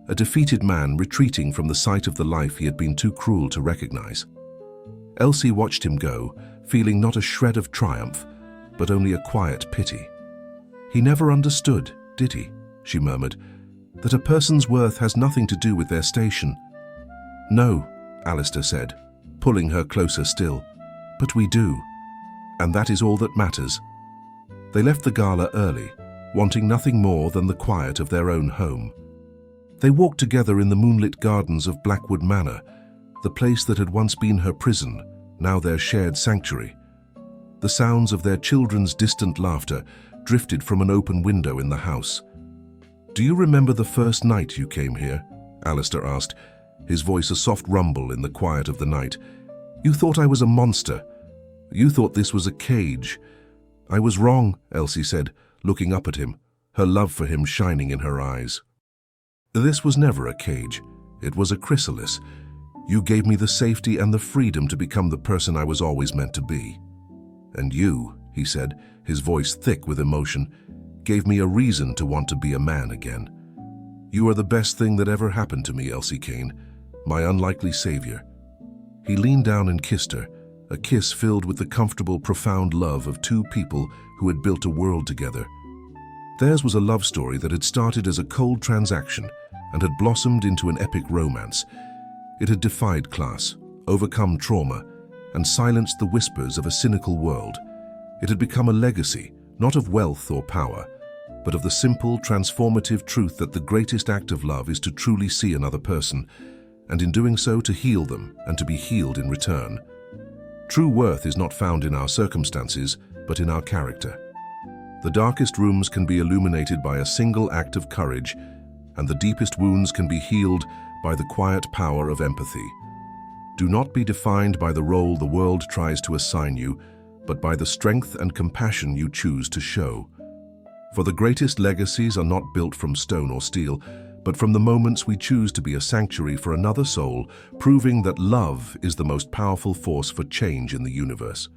a defeated man retreating from the sight of the life he had been too cruel to recognize. Elsie watched him go, feeling not a shred of triumph, but only a quiet pity. "He never understood, did he?" she murmured, "that a person's worth has nothing to do with their station." "No," Alistair said, pulling her closer still, "but we do, and that is all that matters." They left the gala early, wanting nothing more than the quiet of their own home. They walked together in the moonlit gardens of Blackwood Manor, the place that had once been her prison, now their shared sanctuary. The sounds of their children's distant laughter drifted from an open window in the house. "Do you remember the first night you came here?" Alistair asked, his voice a soft rumble in the quiet of the night. "You thought I was a monster. You thought this was a cage." "I was wrong," Elsie said, looking up at him, her love for him shining in her eyes. "This was never a cage. It was a chrysalis. You gave me the safety and the freedom to become the person I was always meant to be. And you," he said, his voice thick with emotion, "gave me a reason to want to be a man again. You are the best thing that ever happened to me, Elsie Kane, my unlikely savior." He leaned down and kissed her, a kiss filled with the comfortable, profound love of two people who had built a world together. Theirs was a love story that had started as a cold transaction and had blossomed into an epic romance. It had defied class, overcome trauma, and silenced the whispers of a cynical world. It had become a legacy, not of wealth or power, but of the simple, transformative truth that the greatest act of love is to truly see another person, and in doing so to heal them and to be healed in return. True worth is not found in our circumstances, but in our character. The darkest rooms can be illuminated by a single act of courage, and the deepest wounds can be healed by the quiet power of empathy. Do not be defined by the role the world tries to assign you, but by the strength and compassion you choose to show. For the greatest legacies are not built from stone or steel, but from the moments we choose to be a sanctuary for another soul, proving that love is the most powerful force for change in the universe.